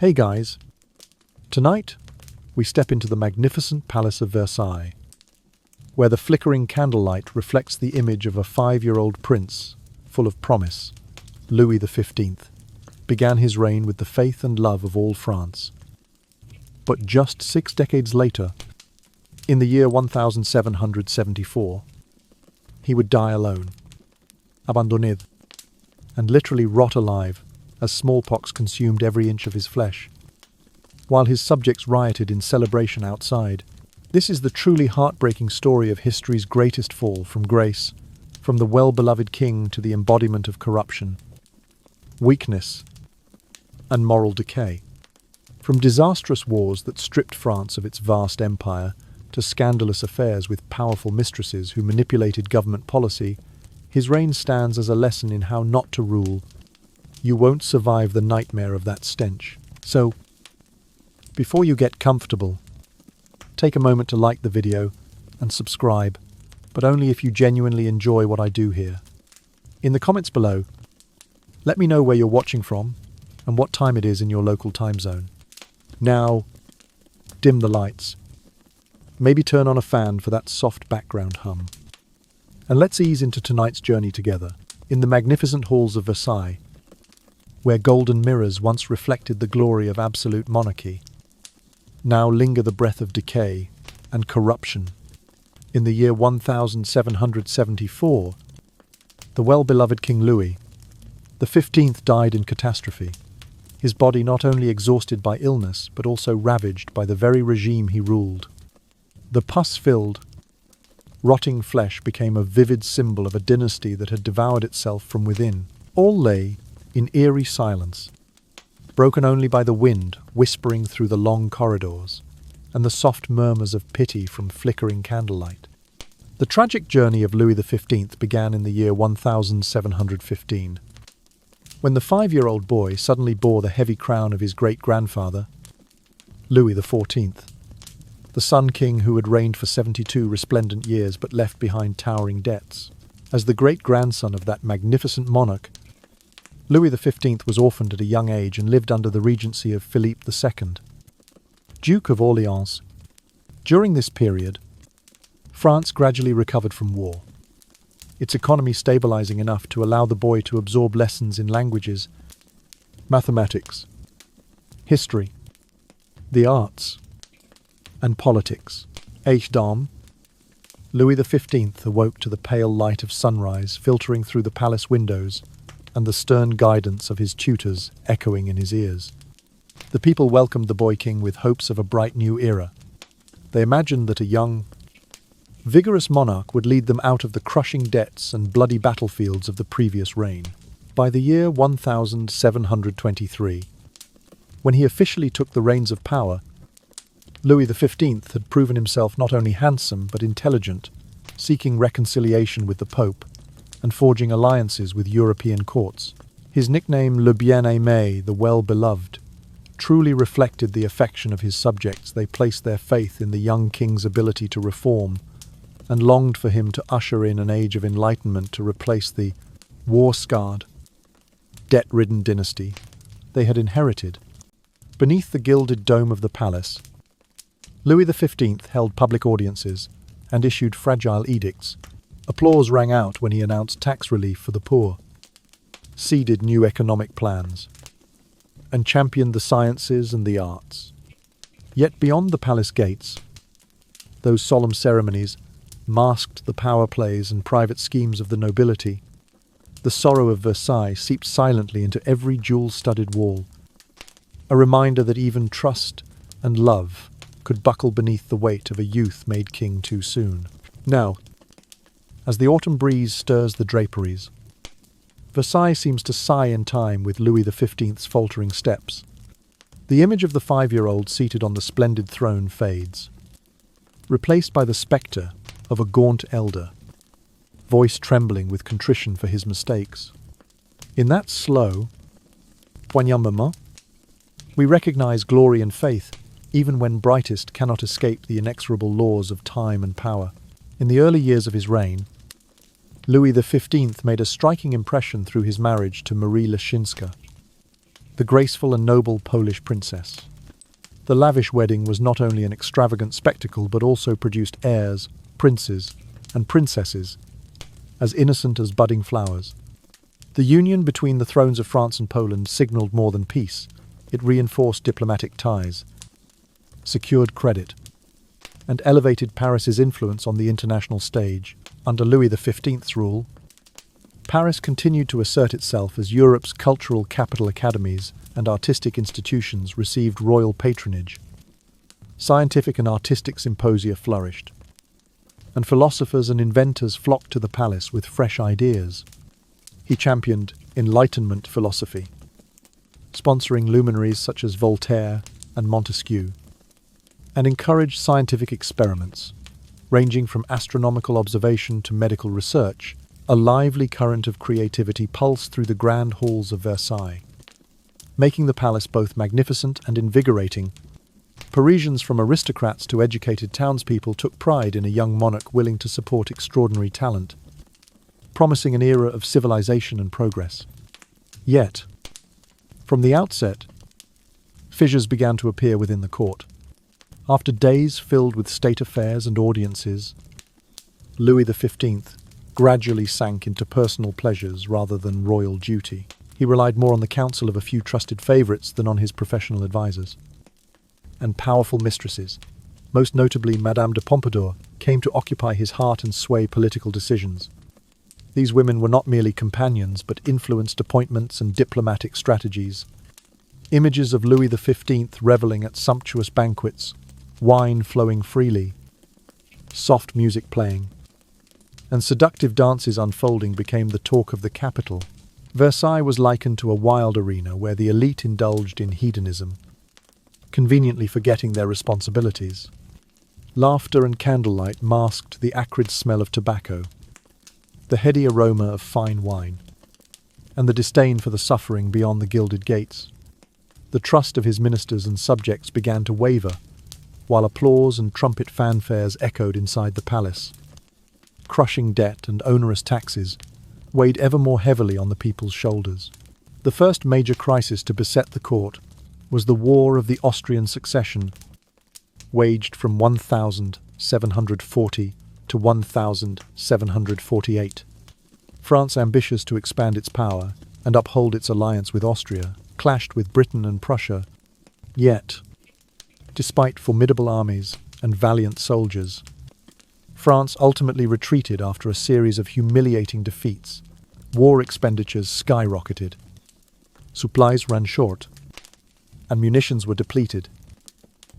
Hey guys, tonight we step into the magnificent Palace of Versailles, where the flickering candlelight reflects the image of a 5-year-old prince full of promise. Louis XV began his reign with the faith and love of all France. But just 6 decades later, in the year 1774, he would die alone, abandonné, and literally rot alive as smallpox consumed every inch of his flesh, while his subjects rioted in celebration outside. This is the truly heartbreaking story of history's greatest fall from grace, from the well-beloved king to the embodiment of corruption, weakness, and moral decay. From disastrous wars that stripped France of its vast empire to scandalous affairs with powerful mistresses who manipulated government policy, his reign stands as a lesson in how not to rule. You won't survive the nightmare of that stench. So, before you get comfortable, take a moment to like the video and subscribe, but only if you genuinely enjoy what I do here. In the comments below, let me know where you're watching from and what time it is in your local time zone. Now, dim the lights. Maybe turn on a fan for that soft background hum. And let's ease into tonight's journey together, in the magnificent halls of Versailles, where golden mirrors once reflected the glory of absolute monarchy, now linger the breath of decay and corruption. In the year 1774, the well-beloved King Louis XV died in catastrophe, his body not only exhausted by illness but also ravaged by the very regime he ruled. The pus-filled, rotting flesh became a vivid symbol of a dynasty that had devoured itself from within. All lay in eerie silence, broken only by the wind whispering through the long corridors and the soft murmurs of pity from flickering candlelight. The tragic journey of Louis XV began in the year 1715, when the 5-year-old boy suddenly bore the heavy crown of his great-grandfather, Louis XIV, the Sun King who had reigned for 72 resplendent years but left behind towering debts. As the great-grandson of that magnificent monarch, Louis XV was orphaned at a young age and lived under the regency of Philippe II, Duke of Orleans. During this period, France gradually recovered from war, its economy stabilizing enough to allow the boy to absorb lessons in languages, mathematics, history, the arts, and politics. H. Dom, Louis XV awoke to the pale light of sunrise filtering through the palace windows and the stern guidance of his tutors echoing in his ears. The people welcomed the boy king with hopes of a bright new era. They imagined that a young, vigorous monarch would lead them out of the crushing debts and bloody battlefields of the previous reign. By the year 1723, when he officially took the reins of power, Louis XV had proven himself not only handsome but intelligent, seeking reconciliation with the Pope and forging alliances with European courts. His nickname Le Bien-Aimé, the well-beloved, truly reflected the affection of his subjects. They placed their faith in the young king's ability to reform and longed for him to usher in an age of enlightenment to replace the war-scarred, debt-ridden dynasty they had inherited. Beneath the gilded dome of the palace, Louis XV held public audiences and issued fragile edicts. Applause rang out when he announced tax relief for the poor, seeded new economic plans, and championed the sciences and the arts. Yet beyond the palace gates, those solemn ceremonies masked the power plays and private schemes of the nobility. The sorrow of Versailles seeped silently into every jewel-studded wall, a reminder that even trust and love could buckle beneath the weight of a youth made king too soon. Now, as the autumn breeze stirs the draperies, Versailles seems to sigh in time with Louis XV's faltering steps. The image of the 5-year-old seated on the splendid throne fades, replaced by the spectre of a gaunt elder, voice trembling with contrition for his mistakes. In that slow, poignant moment, we recognize glory and faith, even when brightest cannot escape the inexorable laws of time and power. In the early years of his reign, Louis XV made a striking impression through his marriage to Marie Leczinska, the graceful and noble Polish princess. The lavish wedding was not only an extravagant spectacle but also produced heirs, princes, and princesses, as innocent as budding flowers. The union between the thrones of France and Poland signalled more than peace. It reinforced diplomatic ties, secured credit, and elevated Paris's influence on the international stage. Under Louis XV's rule, Paris continued to assert itself as Europe's cultural capital. Academies and artistic institutions received royal patronage. Scientific and artistic symposia flourished, and philosophers and inventors flocked to the palace with fresh ideas. He championed Enlightenment philosophy, sponsoring luminaries such as Voltaire and Montesquieu, and encouraged scientific experiments, ranging from astronomical observation to medical research. A lively current of creativity pulsed through the grand halls of Versailles, making the palace both magnificent and invigorating. Parisians, from aristocrats to educated townspeople, took pride in a young monarch willing to support extraordinary talent, promising an era of civilization and progress. Yet, from the outset, fissures began to appear within the court. After days filled with state affairs and audiences, Louis XV gradually sank into personal pleasures rather than royal duty. He relied more on the counsel of a few trusted favourites than on his professional advisors. And powerful mistresses, most notably Madame de Pompadour, came to occupy his heart and sway political decisions. These women were not merely companions, but influenced appointments and diplomatic strategies. Images of Louis XV revelling at sumptuous banquets, wine flowing freely, soft music playing, and seductive dances unfolding became the talk of the capital. Versailles was likened to a wild arena where the elite indulged in hedonism, conveniently forgetting their responsibilities. Laughter and candlelight masked the acrid smell of tobacco, the heady aroma of fine wine, and the disdain for the suffering beyond the gilded gates. The trust of his ministers and subjects began to waver, while applause and trumpet fanfares echoed inside the palace. Crushing debt and onerous taxes weighed ever more heavily on the people's shoulders. The first major crisis to beset the court was the War of the Austrian Succession, waged from 1740 to 1748. France, ambitious to expand its power and uphold its alliance with Austria, clashed with Britain and Prussia. Yet, despite formidable armies and valiant soldiers, France ultimately retreated after a series of humiliating defeats. War expenditures skyrocketed, supplies ran short, and munitions were depleted,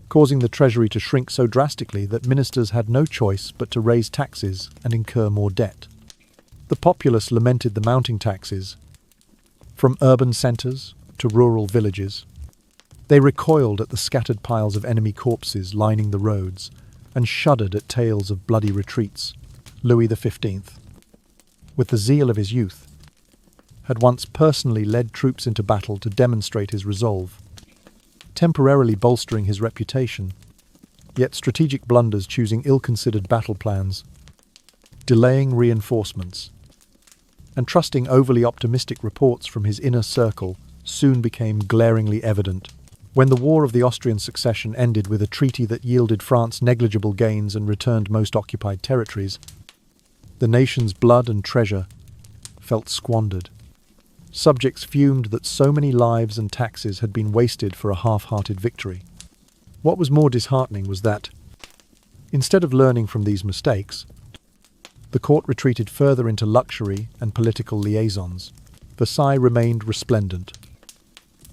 causing the treasury to shrink so drastically that ministers had no choice but to raise taxes and incur more debt. The populace lamented the mounting taxes, from urban centres to rural villages. They recoiled at the scattered piles of enemy corpses lining the roads, and shuddered at tales of bloody retreats. Louis XV, with the zeal of his youth, had once personally led troops into battle to demonstrate his resolve, temporarily bolstering his reputation. Yet strategic blunders, choosing ill-considered battle plans, delaying reinforcements, and trusting overly optimistic reports from his inner circle soon became glaringly evident. When the War of the Austrian Succession ended with a treaty that yielded France negligible gains and returned most occupied territories, the nation's blood and treasure felt squandered. Subjects fumed that so many lives and taxes had been wasted for a half-hearted victory. What was more disheartening was that, instead of learning from these mistakes, the court retreated further into luxury and political liaisons. Versailles remained resplendent,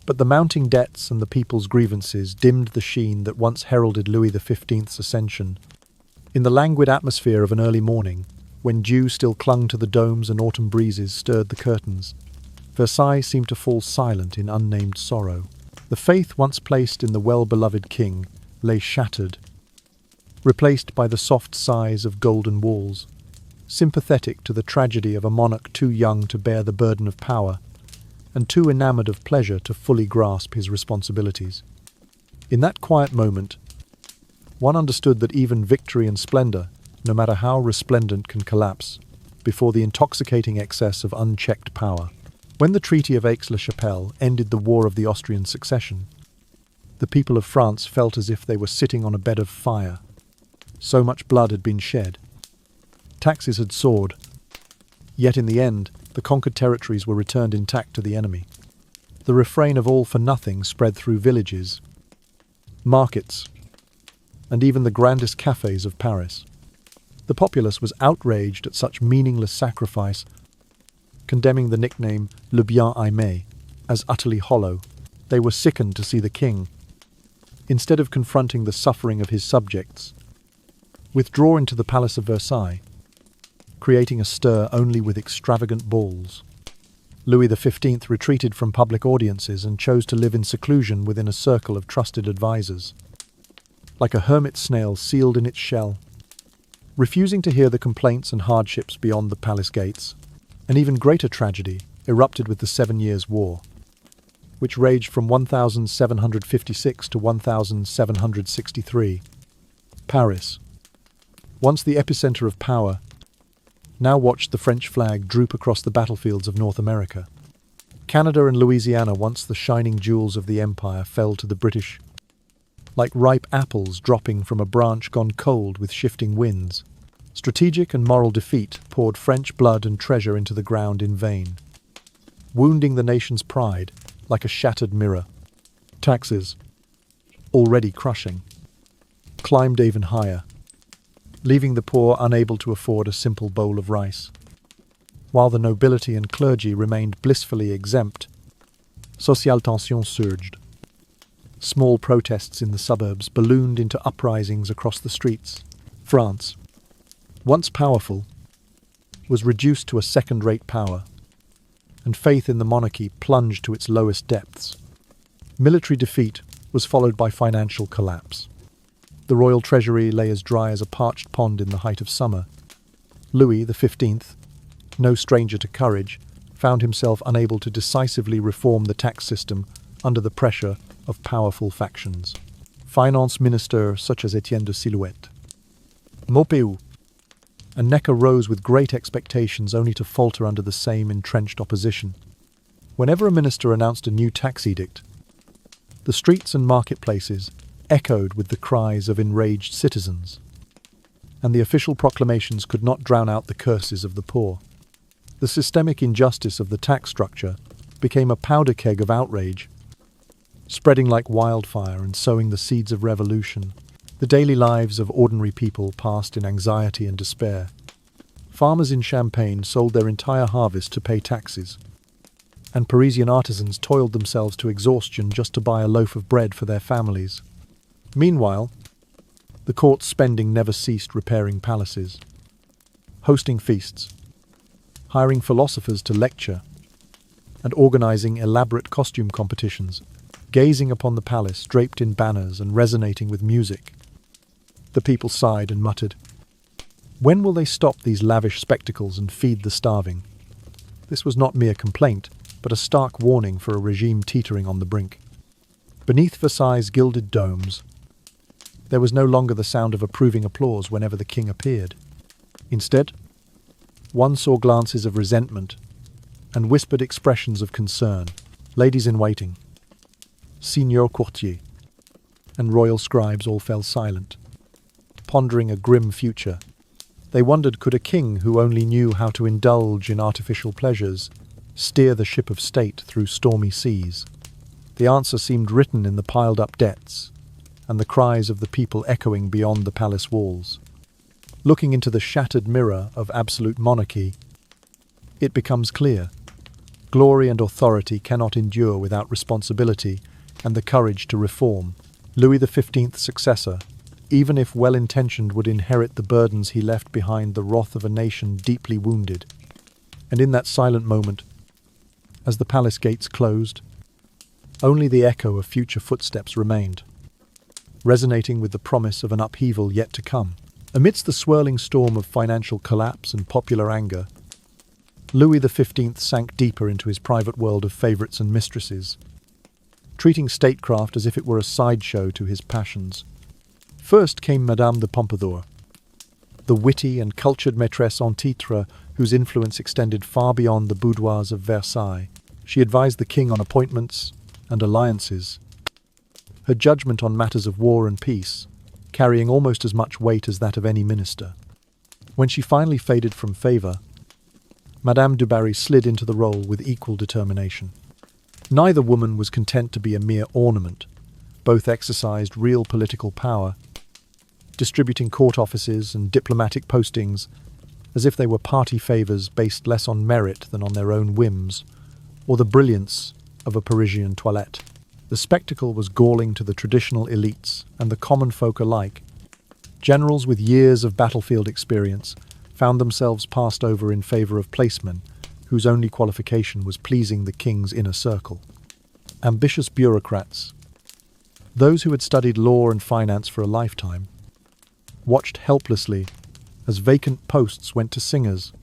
but the mounting debts and the people's grievances dimmed the sheen that once heralded Louis XV's ascension. In the languid atmosphere of an early morning, when dew still clung to the domes and autumn breezes stirred the curtains, Versailles seemed to fall silent in unnamed sorrow. The faith once placed in the well-beloved king lay shattered, replaced by the soft sighs of golden walls, sympathetic to the tragedy of a monarch too young to bear the burden of power, and too enamoured of pleasure to fully grasp his responsibilities. In that quiet moment, one understood that even victory and splendour, no matter how resplendent, can collapse before the intoxicating excess of unchecked power. When the Treaty of Aix-la-Chapelle ended the War of the Austrian Succession, the people of France felt as if they were sitting on a bed of fire. So much blood had been shed. Taxes had soared. Yet in the end, the conquered territories were returned intact to the enemy. The refrain of all for nothing spread through villages, markets, and even the grandest cafes of Paris. The populace was outraged at such meaningless sacrifice, condemning the nickname Le Bien Aimé as utterly hollow. They were sickened to see the king, instead of confronting the suffering of his subjects, withdraw into the Palace of Versailles, creating a stir only with extravagant balls. Louis XV retreated from public audiences and chose to live in seclusion within a circle of trusted advisers, like a hermit snail sealed in its shell, refusing to hear the complaints and hardships beyond the palace gates. An even greater tragedy erupted with the 7 Years' War, which raged from 1756 to 1763. Paris, once the epicenter of power, now watched the French flag droop across the battlefields of North America. Canada and Louisiana, once the shining jewels of the empire, fell to the British, like ripe apples dropping from a branch gone cold with shifting winds. Strategic and moral defeat poured French blood and treasure into the ground in vain, wounding the nation's pride like a shattered mirror. Taxes, already crushing, climbed even higher, leaving the poor unable to afford a simple bowl of rice. While the nobility and clergy remained blissfully exempt, social tension surged. Small protests in the suburbs ballooned into uprisings across the streets. France, once powerful, was reduced to a second-rate power, and faith in the monarchy plunged to its lowest depths. Military defeat was followed by financial collapse. The royal treasury lay as dry as a parched pond in the height of summer. Louis XV, no stranger to courage, found himself unable to decisively reform the tax system under the pressure of powerful factions. Finance ministers such as Etienne de Silhouette, Maupeou, and Necker rose with great expectations only to falter under the same entrenched opposition. Whenever a minister announced a new tax edict, the streets and marketplaces echoed with the cries of enraged citizens, and the official proclamations could not drown out the curses of the poor. The systemic injustice of the tax structure became a powder keg of outrage, spreading like wildfire and sowing the seeds of revolution. The daily lives of ordinary people passed in anxiety and despair. Farmers in Champagne sold their entire harvest to pay taxes, and Parisian artisans toiled themselves to exhaustion just to buy a loaf of bread for their families. Meanwhile, the court's spending never ceased repairing palaces, hosting feasts, hiring philosophers to lecture, and organizing elaborate costume competitions, gazing upon the palace draped in banners and resonating with music. The people sighed and muttered, "When will they stop these lavish spectacles and feed the starving?" This was not mere complaint, but a stark warning for a regime teetering on the brink. Beneath Versailles' gilded domes, there was no longer the sound of approving applause whenever the king appeared. Instead, one saw glances of resentment and whispered expressions of concern. Ladies-in-waiting, Signor Courtier, and royal scribes all fell silent, pondering a grim future. They wondered, could a king who only knew how to indulge in artificial pleasures steer the ship of state through stormy seas? The answer seemed written in the piled-up debts and the cries of the people echoing beyond the palace walls. Looking into the shattered mirror of absolute monarchy, it becomes clear. Glory and authority cannot endure without responsibility and the courage to reform. Louis XV's successor, even if well-intentioned, would inherit the burdens he left behind, the wrath of a nation deeply wounded. And in that silent moment, as the palace gates closed, only the echo of future footsteps remained, resonating with the promise of an upheaval yet to come. Amidst the swirling storm of financial collapse and popular anger, Louis XV sank deeper into his private world of favourites and mistresses, treating statecraft as if it were a sideshow to his passions. First came Madame de Pompadour, the witty and cultured maîtresse en titre whose influence extended far beyond the boudoirs of Versailles. She advised the king on appointments and alliances, her judgment on matters of war and peace carrying almost as much weight as that of any minister. When she finally faded from favour, Madame du Barry slid into the role with equal determination. Neither woman was content to be a mere ornament. Both exercised real political power, distributing court offices and diplomatic postings as if they were party favours based less on merit than on their own whims, or the brilliance of a Parisian toilette. The spectacle was galling to the traditional elites and the common folk alike. Generals with years of battlefield experience found themselves passed over in favour of placemen whose only qualification was pleasing the king's inner circle. Ambitious bureaucrats, those who had studied law and finance for a lifetime, watched helplessly as vacant posts went to singers,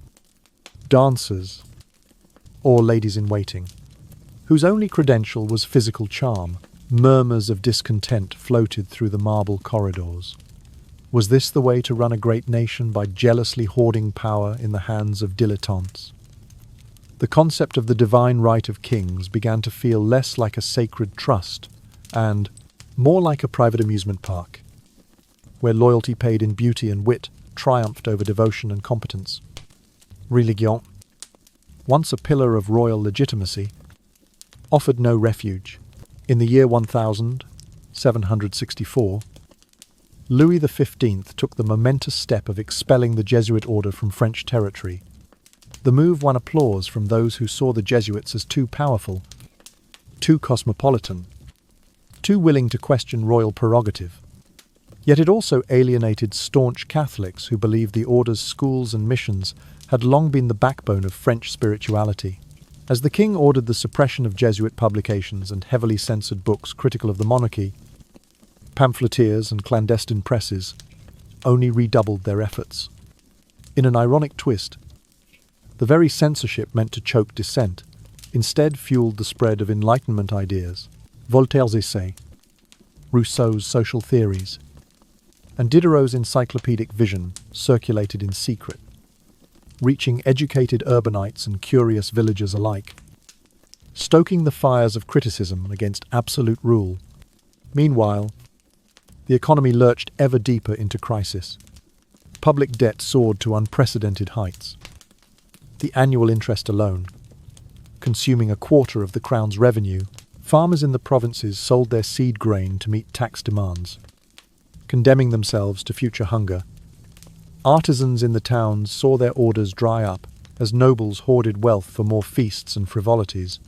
dancers, or ladies-in-waiting, whose only credential was physical charm. Murmurs of discontent floated through the marble corridors. Was this the way to run a great nation, by jealously hoarding power in the hands of dilettantes? The concept of the divine right of kings began to feel less like a sacred trust and more like a private amusement park, where loyalty paid in beauty and wit triumphed over devotion and competence. Religion, once a pillar of royal legitimacy, offered no refuge. In the year 1764, Louis XV took the momentous step of expelling the Jesuit order from French territory. The move won applause from those who saw the Jesuits as too powerful, too cosmopolitan, too willing to question royal prerogative. Yet it also alienated staunch Catholics who believed the order's schools and missions had long been the backbone of French spirituality. As the king ordered the suppression of Jesuit publications and heavily censored books critical of the monarchy, pamphleteers and clandestine presses only redoubled their efforts. In an ironic twist, the very censorship meant to choke dissent instead fueled the spread of Enlightenment ideas, Voltaire's essay, Rousseau's social theories, and Diderot's encyclopedic vision circulated in secret, reaching educated urbanites and curious villagers alike, stoking the fires of criticism against absolute rule. Meanwhile, the economy lurched ever deeper into crisis. Public debt soared to unprecedented heights. The annual interest alone, consuming a quarter of the crown's revenue, farmers in the provinces sold their seed grain to meet tax demands, condemning themselves to future hunger. Artisans in the towns saw their orders dry up as nobles hoarded wealth for more feasts and frivolities.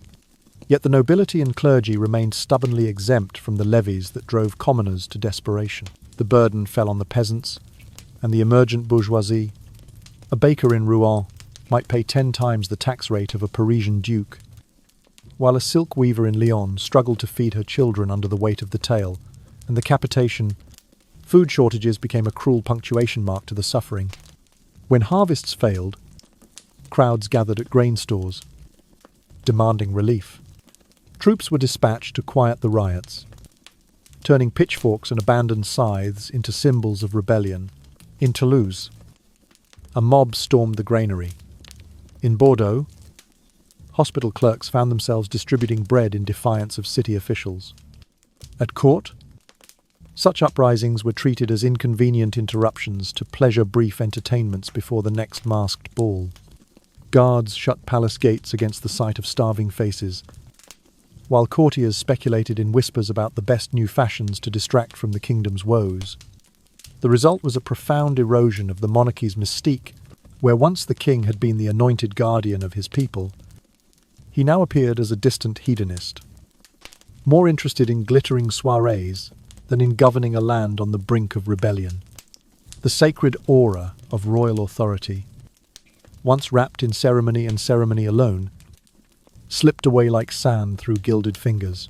Yet the nobility and clergy remained stubbornly exempt from the levies that drove commoners to desperation. The burden fell on the peasants and the emergent bourgeoisie. A baker in Rouen might pay 10 times the tax rate of a Parisian duke, while a silk weaver in Lyon struggled to feed her children under the weight of the tail and the capitation. Food shortages became a cruel punctuation mark to the suffering. When harvests failed, crowds gathered at grain stores, demanding relief. Troops were dispatched to quiet the riots, turning pitchforks and abandoned scythes into symbols of rebellion. In Toulouse, a mob stormed the granary. In Bordeaux, hospital clerks found themselves distributing bread in defiance of city officials. At court, such uprisings were treated as inconvenient interruptions to pleasure-brief entertainments before the next masked ball. Guards shut palace gates against the sight of starving faces, while courtiers speculated in whispers about the best new fashions to distract from the kingdom's woes. The result was a profound erosion of the monarchy's mystique. Where once the king had been the anointed guardian of his people, he now appeared as a distant hedonist, more interested in glittering soirees than in governing a land on the brink of rebellion. The sacred aura of royal authority, once wrapped in ceremony and ceremony alone, slipped away like sand through gilded fingers.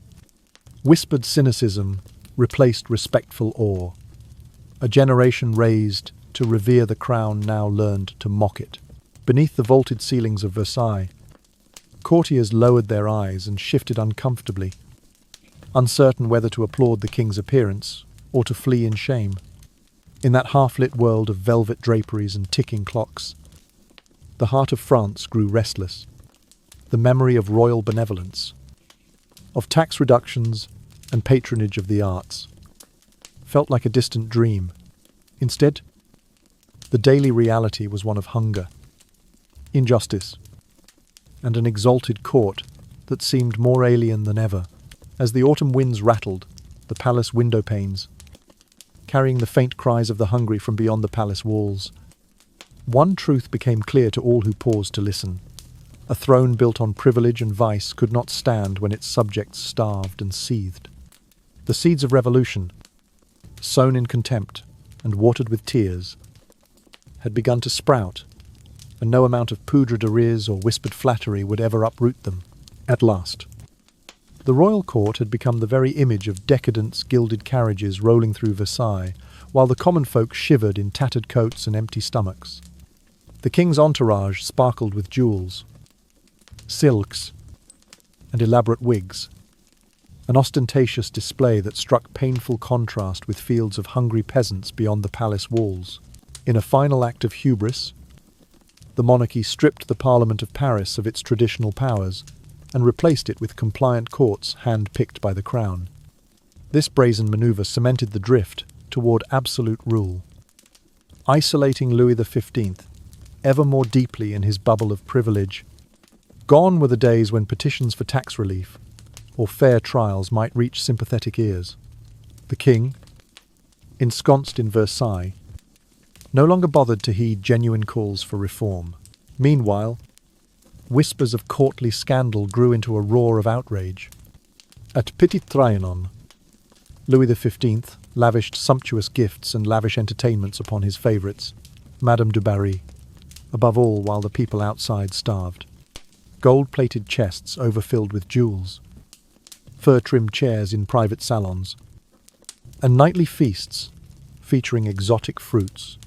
Whispered cynicism replaced respectful awe. A generation raised to revere the crown now learned to mock it. Beneath the vaulted ceilings of Versailles, courtiers lowered their eyes and shifted uncomfortably, uncertain whether to applaud the king's appearance or to flee in shame. In that half-lit world of velvet draperies and ticking clocks, the heart of France grew restless. the memory of royal benevolence, of tax reductions and patronage of the arts, felt like a distant dream. Instead, the daily reality was one of hunger, injustice, and an exalted court that seemed more alien than ever. As the autumn winds rattled the palace window panes, carrying the faint cries of the hungry from beyond the palace walls, one truth became clear to all who paused to listen. A throne built on privilege and vice could not stand when its subjects starved and seethed. The seeds of revolution, sown in contempt and watered with tears, had begun to sprout, and no amount of poudre de riz or whispered flattery would ever uproot them. At last, the royal court had become the very image of decadence, gilded carriages rolling through Versailles, while the common folk shivered in tattered coats and empty stomachs. The king's entourage sparkled with jewels, silks, and elaborate wigs, an ostentatious display that struck painful contrast with fields of hungry peasants beyond the palace walls. In a final act of hubris, the monarchy stripped the Parliament of Paris of its traditional powers and replaced it with compliant courts hand-picked by the crown. This brazen maneuver cemented the drift toward absolute rule, isolating Louis XV ever more deeply in his bubble of privilege. Gone were the days when petitions for tax relief or fair trials might reach sympathetic ears. The king, ensconced in Versailles, no longer bothered to heed genuine calls for reform. Meanwhile, whispers of courtly scandal grew into a roar of outrage. At Petit Trianon, Louis XV lavished sumptuous gifts and lavish entertainments upon his favourites, Madame du Barry, above all while the people outside starved. Gold-plated chests overfilled with jewels, fur-trimmed chairs in private salons, and nightly feasts featuring exotic fruits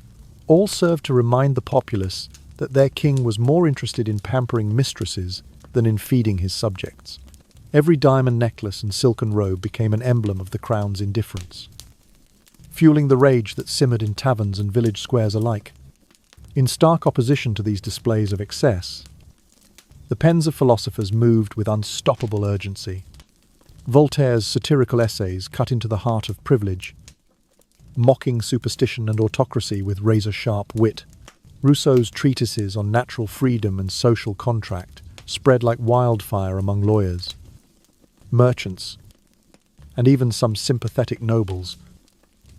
all served to remind the populace that their king was more interested in pampering mistresses than in feeding his subjects. Every diamond necklace and silken robe became an emblem of the crown's indifference, fueling the rage that simmered in taverns and village squares alike. In stark opposition to these displays of excess, the pens of philosophers moved with unstoppable urgency. Voltaire's satirical essays cut into the heart of privilege, mocking superstition and autocracy with razor-sharp wit. Rousseau's treatises on natural freedom and social contract spread like wildfire among lawyers, merchants, and even some sympathetic nobles.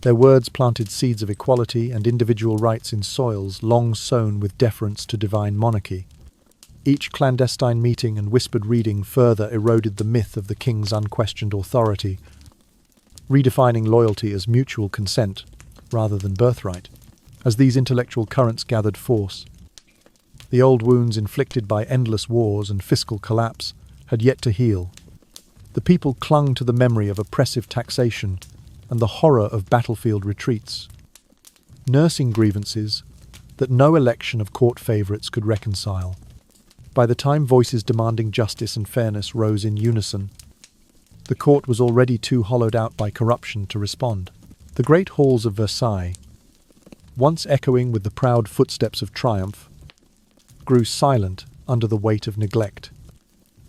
Their words planted seeds of equality and individual rights in soils long sown with deference to divine monarchy. Each clandestine meeting and whispered reading further eroded the myth of the king's unquestioned authority, redefining loyalty as mutual consent rather than birthright. As these intellectual currents gathered force, the old wounds inflicted by endless wars and fiscal collapse had yet to heal. The people clung to the memory of oppressive taxation and the horror of battlefield retreats, nursing grievances that no election of court favourites could reconcile. By the time voices demanding justice and fairness rose in unison, the court was already too hollowed out by corruption to respond. The great halls of Versailles, once echoing with the proud footsteps of triumph, grew silent under the weight of neglect.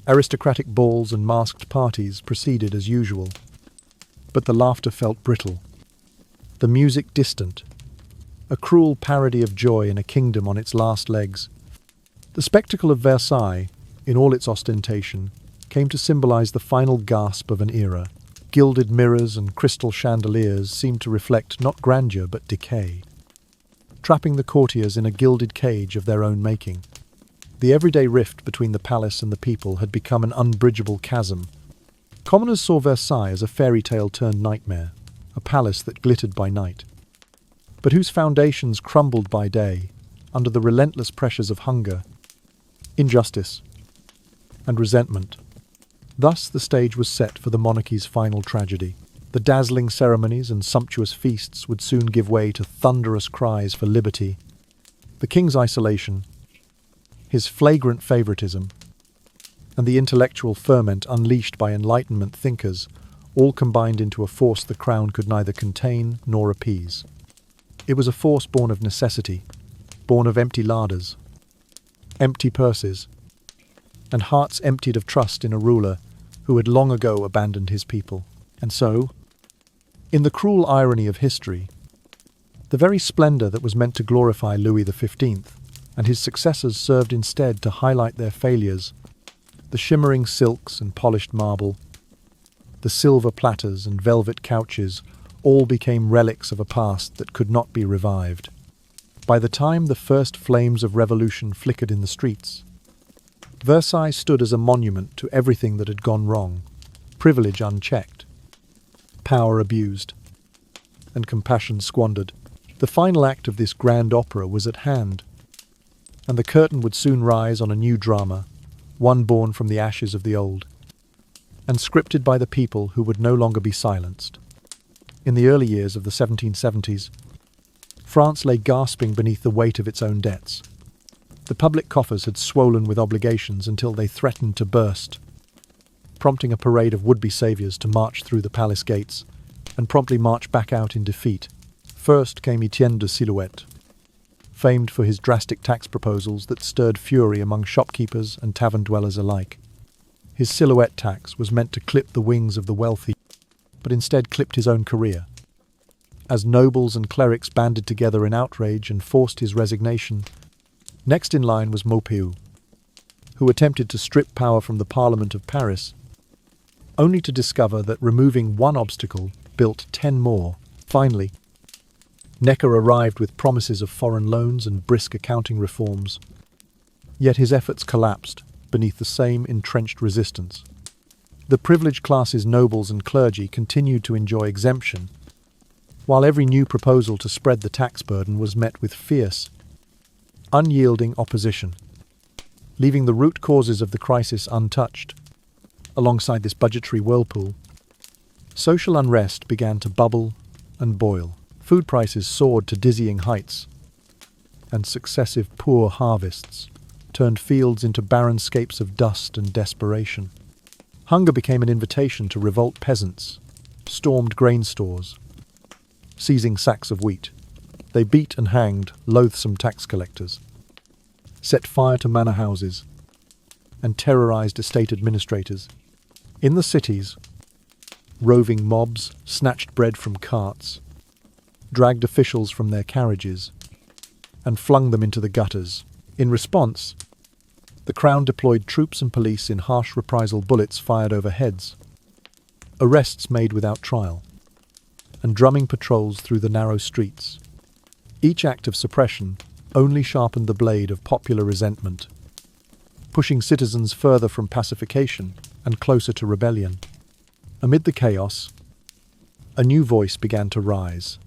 Aristocratic balls and masked parties proceeded as usual, but the laughter felt brittle, the music distant, a cruel parody of joy in a kingdom on its last legs. The spectacle of Versailles, in all its ostentation, came to symbolize the final gasp of an era. Gilded mirrors and crystal chandeliers seemed to reflect not grandeur but decay, trapping the courtiers in a gilded cage of their own making. The everyday rift between the palace and the people had become an unbridgeable chasm. Commoners saw Versailles as a fairy tale turned nightmare, a palace that glittered by night, but whose foundations crumbled by day under the relentless pressures of hunger, injustice, and resentment. Thus the stage was set for the monarchy's final tragedy. The dazzling ceremonies and sumptuous feasts would soon give way to thunderous cries for liberty. The king's isolation, his flagrant favoritism, and the intellectual ferment unleashed by Enlightenment thinkers all combined into a force the crown could neither contain nor appease. It was a force born of necessity, born of empty larders, empty purses, and hearts emptied of trust in a ruler who had long ago abandoned his people. And so, in the cruel irony of history, the very splendor that was meant to glorify Louis XV and his successors served instead to highlight their failures. The shimmering silks and polished marble, the silver platters and velvet couches all became relics of a past that could not be revived. By the time the first flames of revolution flickered in the streets, Versailles stood as a monument to everything that had gone wrong, privilege unchecked, power abused, and compassion squandered. The final act of this grand opera was at hand, and the curtain would soon rise on a new drama, one born from the ashes of the old, and scripted by the people who would no longer be silenced. In the early years of the 1770s, France lay gasping beneath the weight of its own debts. The public coffers had swollen with obligations until they threatened to burst, prompting a parade of would-be saviors to march through the palace gates and promptly march back out in defeat. First came Etienne de Silhouette, famed for his drastic tax proposals that stirred fury among shopkeepers and tavern dwellers alike. His Silhouette tax was meant to clip the wings of the wealthy, but instead clipped his own career. As nobles and clerics banded together in outrage and forced his resignation, next in line was Maupeou, who attempted to strip power from the Parliament of Paris, only to discover that removing one obstacle built 10 more. Finally, Necker arrived with promises of foreign loans and brisk accounting reforms, yet his efforts collapsed beneath the same entrenched resistance. The privileged classes, nobles and clergy, continued to enjoy exemption, while every new proposal to spread the tax burden was met with fierce, unyielding opposition, leaving the root causes of the crisis untouched. Alongside this budgetary whirlpool, social unrest began to bubble and boil. Food prices soared to dizzying heights, and successive poor harvests turned fields into barren scapes of dust and desperation. Hunger became an invitation to revolt. Peasants stormed grain stores, seizing sacks of wheat. They beat and hanged loathsome tax collectors, set fire to manor houses, and terrorized estate administrators. In the cities, roving mobs snatched bread from carts, dragged officials from their carriages, and flung them into the gutters. In response, the Crown deployed troops and police in harsh reprisal, bullets fired over heads, arrests made without trial, and drumming patrols through the narrow streets. Each act of suppression only sharpened the blade of popular resentment, pushing citizens further from pacification and closer to rebellion. Amid the chaos, a new voice began to rise.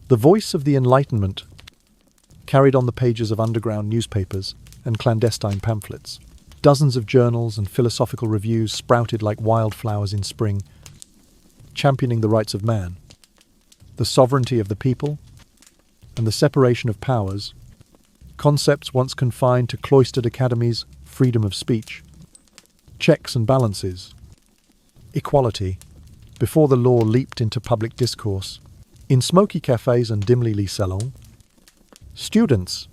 The voice of the Enlightenment, carried on the pages of underground newspapers and clandestine pamphlets. Dozens of journals and philosophical reviews sprouted like wildflowers in spring, championing the rights of man, the sovereignty of the people, and the separation of powers, concepts once confined to cloistered academies, freedom of speech, checks and balances, equality, before the law leaped into public discourse. In smoky cafes and dimly lit salons, students,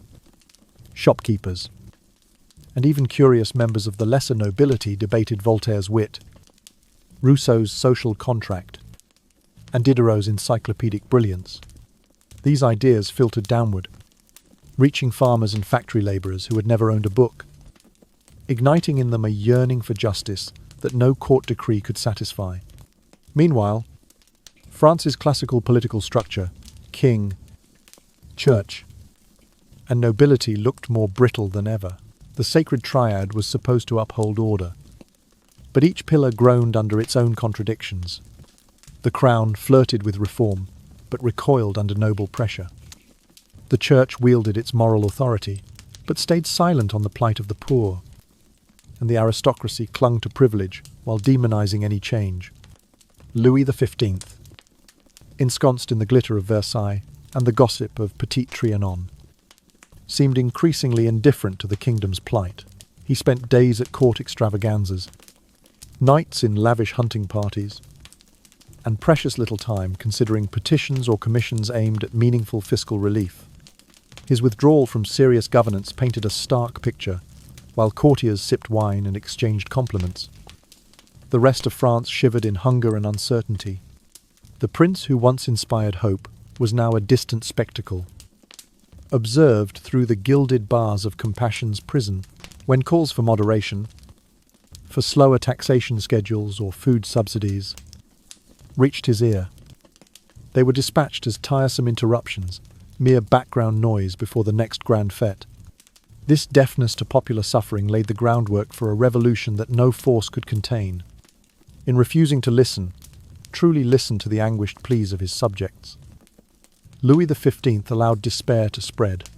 shopkeepers, and even curious members of the lesser nobility debated Voltaire's wit, Rousseau's social contract, and Diderot's encyclopedic brilliance. These ideas filtered downward, reaching farmers and factory labourers who had never owned a book, igniting in them a yearning for justice that no court decree could satisfy. Meanwhile, France's classical political structure, king, church, and nobility looked more brittle than ever. The sacred triad was supposed to uphold order, but each pillar groaned under its own contradictions. The crown flirted with reform, but recoiled under noble pressure. The church wielded its moral authority, but stayed silent on the plight of the poor, and the aristocracy clung to privilege while demonizing any change. Louis XV, ensconced in the glitter of Versailles and the gossip of Petit Trianon, seemed increasingly indifferent to the kingdom's plight. He spent days at court extravaganzas, nights in lavish hunting parties, and precious little time considering petitions or commissions aimed at meaningful fiscal relief. His withdrawal from serious governance painted a stark picture while courtiers sipped wine and exchanged compliments. The rest of France shivered in hunger and uncertainty. The prince who once inspired hope was now a distant spectacle, observed through the gilded bars of compassion's prison. When calls for moderation, for slower taxation schedules or food subsidies, reached his ear, they were dispatched as tiresome interruptions, mere background noise before the next grand fête. This deafness to popular suffering laid the groundwork for a revolution that no force could contain. In refusing to listen, truly listen to the anguished pleas of his subjects, Louis XV allowed despair to spread,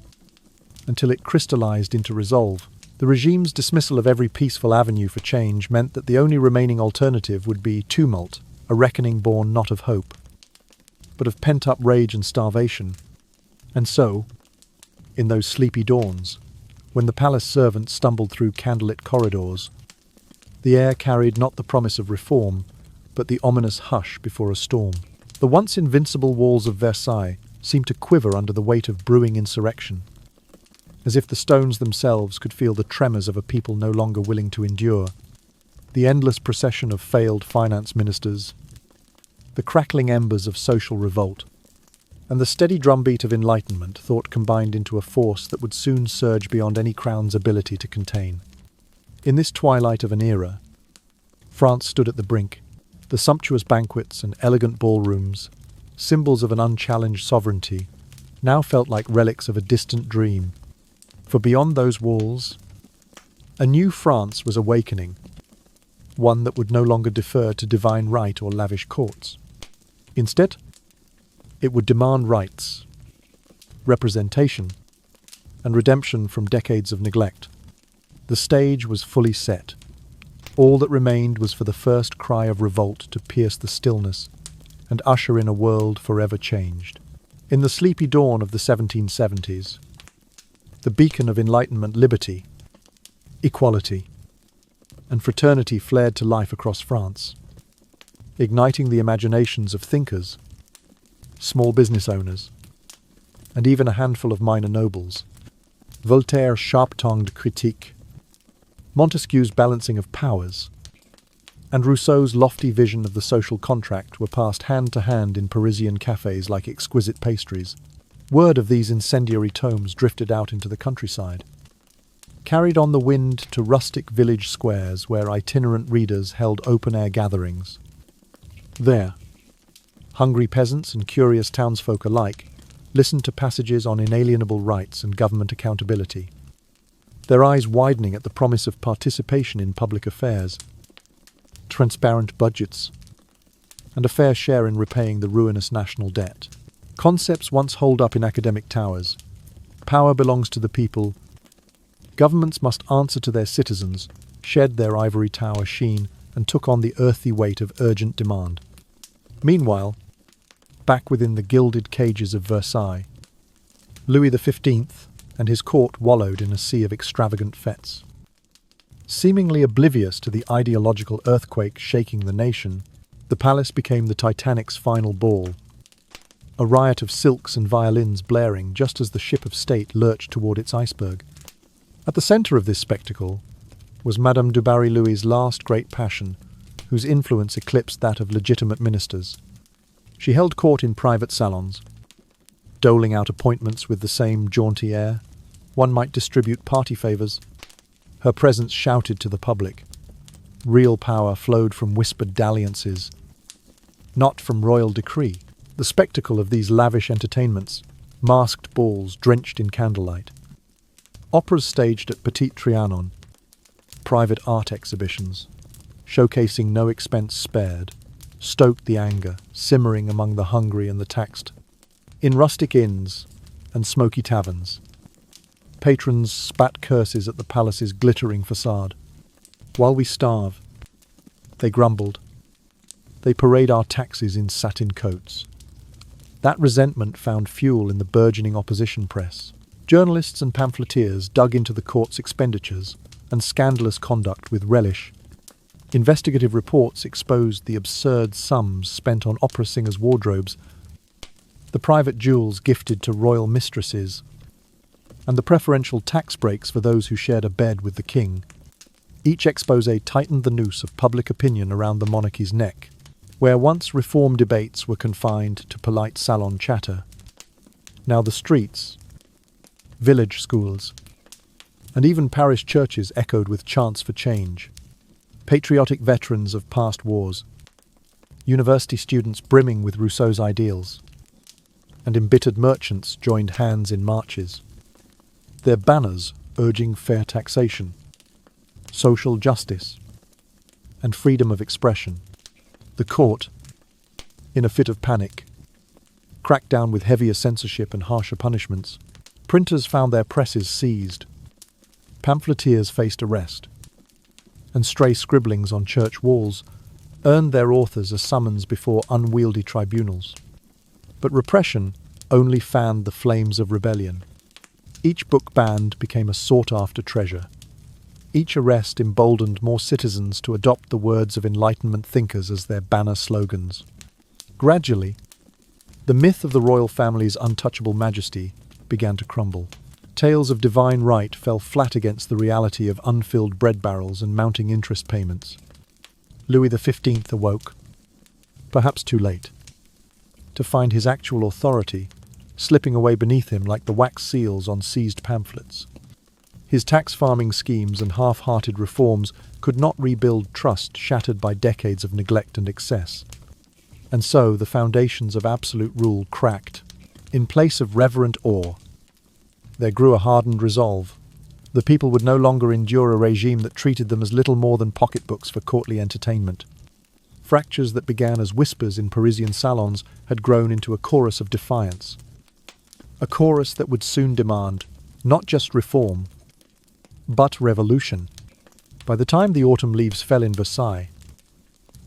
until it crystallized into resolve. The regime's dismissal of every peaceful avenue for change meant that the only remaining alternative would be tumult, a reckoning born not of hope, but of pent-up rage and starvation. And so, in those sleepy dawns, when the palace servants stumbled through candlelit corridors, the air carried not the promise of reform, but the ominous hush before a storm. The once invincible walls of Versailles seemed to quiver under the weight of brewing insurrection, as if the stones themselves could feel the tremors of a people no longer willing to endure. The endless procession of failed finance ministers, the crackling embers of social revolt, and the steady drumbeat of enlightenment thought combined into a force that would soon surge beyond any crown's ability to contain. In this twilight of an era, France stood at the brink. The sumptuous banquets and elegant ballrooms, symbols of an unchallenged sovereignty, now felt like relics of a distant dream. For beyond those walls, a new France was awakening, one that would no longer defer to divine right or lavish courts. Instead, it would demand rights, representation, and redemption from decades of neglect. The stage was fully set. All that remained was for the first cry of revolt to pierce the stillness and usher in a world forever changed. In the sleepy dawn of the 1770s, the beacon of Enlightenment liberty, equality, and fraternity flared to life across France, igniting the imaginations of thinkers, small business owners, and even a handful of minor nobles. Voltaire's sharp-tongued critique, Montesquieu's balancing of powers, and Rousseau's lofty vision of the social contract were passed hand to hand in Parisian cafes like exquisite pastries. Word of these incendiary tomes drifted out into the countryside, carried on the wind to rustic village squares where itinerant readers held open-air gatherings. There, hungry peasants and curious townsfolk alike listened to passages on inalienable rights and government accountability, their eyes widening at the promise of participation in public affairs, transparent budgets, and a fair share in repaying the ruinous national debt. Concepts once holed up in academic towers. Power belongs to the people. Governments must answer to their citizens, shed their ivory tower sheen, and took on the earthy weight of urgent demand. Meanwhile, back within the gilded cages of Versailles, Louis XV and his court wallowed in a sea of extravagant fêtes. Seemingly oblivious to the ideological earthquake shaking the nation, the palace became the Titanic's final ball, a riot of silks and violins blaring just as the ship of state lurched toward its iceberg. At the centre of this spectacle was Madame du Barry-Louis' last great passion, whose influence eclipsed that of legitimate ministers. She held court in private salons, doling out appointments with the same jaunty air. One might distribute party favours. Her presence shouted to the public. Real power flowed from whispered dalliances, not from royal decree. The spectacle of these lavish entertainments, masked balls drenched in candlelight, operas staged at Petit Trianon, private art exhibitions, showcasing no expense spared, stoked the anger simmering among the hungry and the taxed. In rustic inns and smoky taverns, patrons spat curses at the palace's glittering facade. While we starve, they grumbled, they parade our taxes in satin coats. That resentment found fuel in the burgeoning opposition press. Journalists and pamphleteers dug into the court's expenditures and scandalous conduct with relish. Investigative reports exposed the absurd sums spent on opera singers' wardrobes, the private jewels gifted to royal mistresses, and the preferential tax breaks for those who shared a bed with the king. Each exposé tightened the noose of public opinion around the monarchy's neck. Where once reform debates were confined to polite salon chatter, now the streets, village schools, and even parish churches echoed with chants for change. Patriotic veterans of past wars, university students brimming with Rousseau's ideals, and embittered merchants joined hands in marches, their banners urging fair taxation, social justice, and freedom of expression. The court, in a fit of panic, cracked down with heavier censorship and harsher punishments. Printers found their presses seized, pamphleteers faced arrest, and stray scribblings on church walls earned their authors a summons before unwieldy tribunals. But repression only fanned the flames of rebellion. Each book banned became a sought-after treasure. Each arrest emboldened more citizens to adopt the words of Enlightenment thinkers as their banner slogans. Gradually, the myth of the royal family's untouchable majesty began to crumble. Tales of divine right fell flat against the reality of unfilled bread barrels and mounting interest payments. Louis XV awoke, perhaps too late, to find his actual authority slipping away beneath him like the wax seals on seized pamphlets. His tax farming schemes and half-hearted reforms could not rebuild trust shattered by decades of neglect and excess. And so the foundations of absolute rule cracked. In place of reverent awe, there grew a hardened resolve. The people would no longer endure a regime that treated them as little more than pocketbooks for courtly entertainment. Fractures that began as whispers in Parisian salons had grown into a chorus of defiance. A chorus that would soon demand not just reform, but revolution. By the time the autumn leaves fell in Versailles,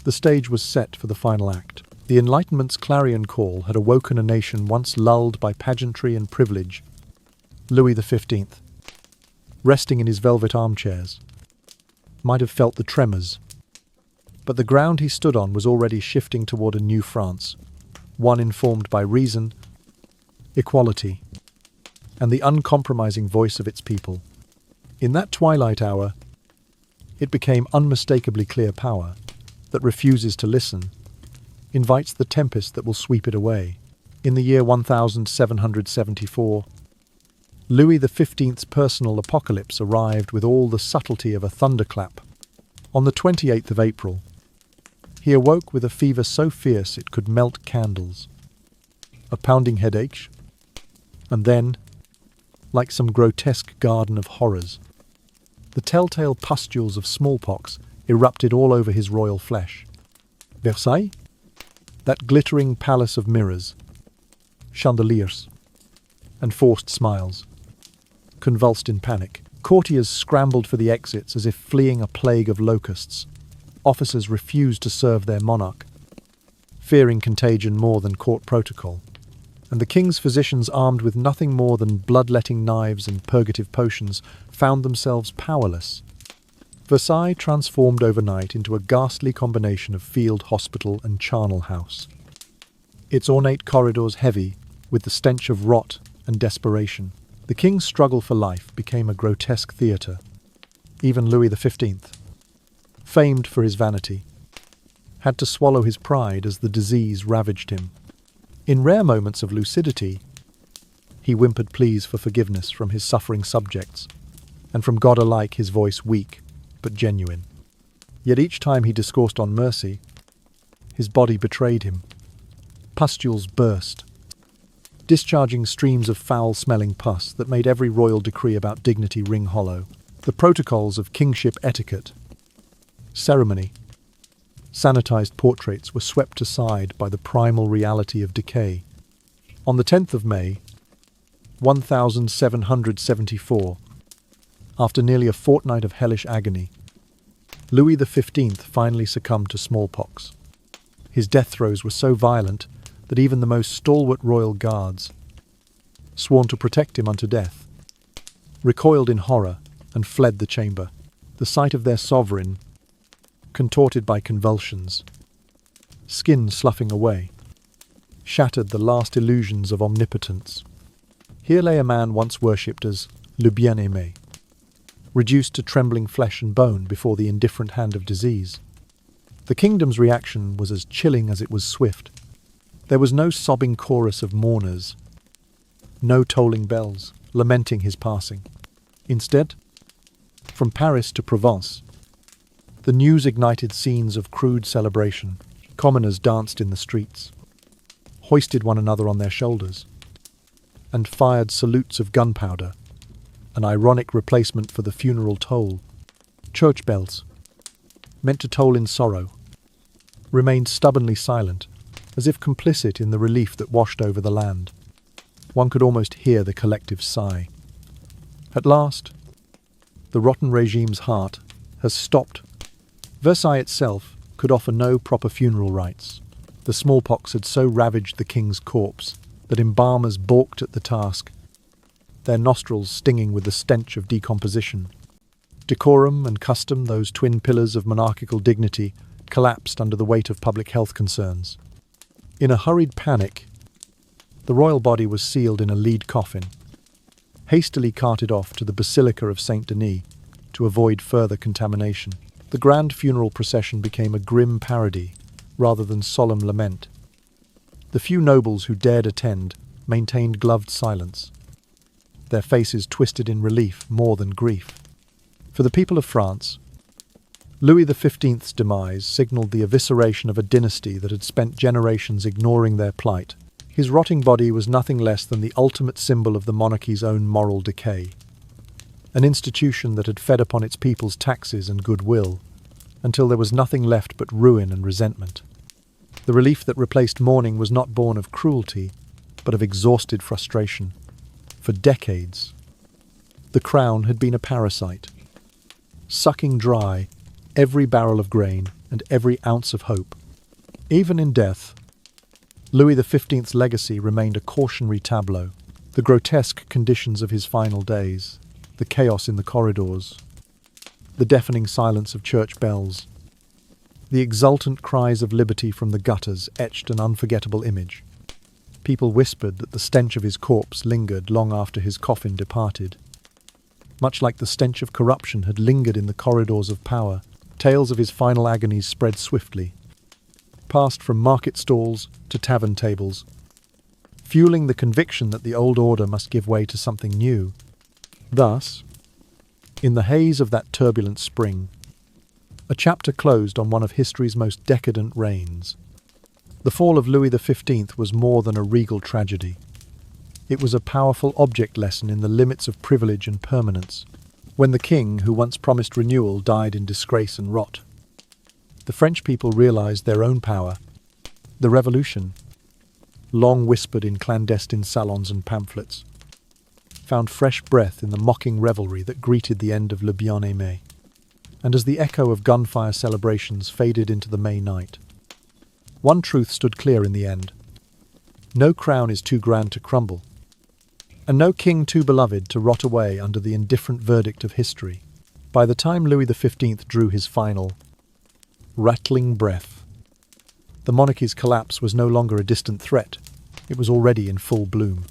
the stage was set for the final act. The Enlightenment's clarion call had awoken a nation once lulled by pageantry and privilege. Louis XV, resting in his velvet armchairs, might have felt the tremors, but the ground he stood on was already shifting toward a new France, one informed by reason, equality, and the uncompromising voice of its people. In that twilight hour, it became unmistakably clear power that refuses to listen, invites the tempest that will sweep it away. In the year 1774, Louis XV's personal apocalypse arrived with all the subtlety of a thunderclap. On the 28th of April, he awoke with a fever so fierce it could melt candles, a pounding headache, and then, like some grotesque garden of horrors, the telltale pustules of smallpox erupted all over his royal flesh. Versailles, that glittering palace of mirrors, chandeliers, and forced smiles, convulsed in panic. Courtiers scrambled for the exits as if fleeing a plague of locusts. Officers refused to serve their monarch, fearing contagion more than court protocol. And the king's physicians, armed with nothing more than bloodletting knives and purgative potions, found themselves powerless. Versailles transformed overnight into a ghastly combination of field hospital and charnel house. Its ornate corridors heavy with the stench of rot and desperation. The king's struggle for life became a grotesque theatre. Even Louis XV, famed for his vanity, had to swallow his pride as the disease ravaged him. In rare moments of lucidity, he whimpered pleas for forgiveness from his suffering subjects, and from God alike his voice weak but genuine. Yet each time he discoursed on mercy, his body betrayed him. Pustules burst, discharging streams of foul-smelling pus that made every royal decree about dignity ring hollow. The protocols of kingship etiquette, ceremony, sanitized portraits were swept aside by the primal reality of decay. On the 10th of May, 1774, after nearly a fortnight of hellish agony, Louis XV finally succumbed to smallpox. His death throes were so violent that even the most stalwart royal guards, sworn to protect him unto death, recoiled in horror and fled the chamber. The sight of their sovereign, contorted by convulsions, skin sloughing away, shattered the last illusions of omnipotence. Here lay a man once worshipped as le bien-aimé, reduced to trembling flesh and bone before the indifferent hand of disease. The kingdom's reaction was as chilling as it was swift. There was no sobbing chorus of mourners, no tolling bells lamenting his passing. Instead, from Paris to Provence, the news ignited scenes of crude celebration. Commoners danced in the streets, hoisted one another on their shoulders, and fired salutes of gunpowder, an ironic replacement for the funeral toll. Church bells, meant to toll in sorrow, remained stubbornly silent, as if complicit in the relief that washed over the land. One could almost hear the collective sigh. At last, the rotten regime's heart has stopped. Versailles itself could offer no proper funeral rites. The smallpox had so ravaged the king's corpse that embalmers balked at the task, their nostrils stinging with the stench of decomposition. Decorum and custom, those twin pillars of monarchical dignity, collapsed under the weight of public health concerns. In a hurried panic, the royal body was sealed in a lead coffin, hastily carted off to the Basilica of Saint Denis to avoid further contamination. The grand funeral procession became a grim parody rather than solemn lament. The few nobles who dared attend maintained gloved silence, their faces twisted in relief more than grief. For the people of France, Louis XV's demise signalled the evisceration of a dynasty that had spent generations ignoring their plight. His rotting body was nothing less than the ultimate symbol of the monarchy's own moral decay, an institution that had fed upon its people's taxes and goodwill, until there was nothing left but ruin and resentment. The relief that replaced mourning was not born of cruelty, but of exhausted frustration. For decades, the crown had been a parasite, sucking dry every barrel of grain and every ounce of hope. Even in death, Louis XV's legacy remained a cautionary tableau. The grotesque conditions of his final days, the chaos in the corridors, the deafening silence of church bells, the exultant cries of liberty from the gutters etched an unforgettable image. People whispered that the stench of his corpse lingered long after his coffin departed. Much like the stench of corruption had lingered in the corridors of power, tales of his final agonies spread swiftly, passed from market stalls to tavern tables, fueling the conviction that the old order must give way to something new. Thus, in the haze of that turbulent spring, a chapter closed on one of history's most decadent reigns. The fall of Louis XV was more than a regal tragedy. It was a powerful object lesson in the limits of privilege and permanence. When the king, who once promised renewal, died in disgrace and rot, the French people realized their own power. The revolution, long whispered in clandestine salons and pamphlets, found fresh breath in the mocking revelry that greeted the end of Le Bien-Aimé. And as the echo of gunfire celebrations faded into the May night, one truth stood clear in the end. No crown is too grand to crumble, and no king too beloved to rot away under the indifferent verdict of history. By the time Louis XV drew his final, rattling breath, the monarchy's collapse was no longer a distant threat. It was already in full bloom.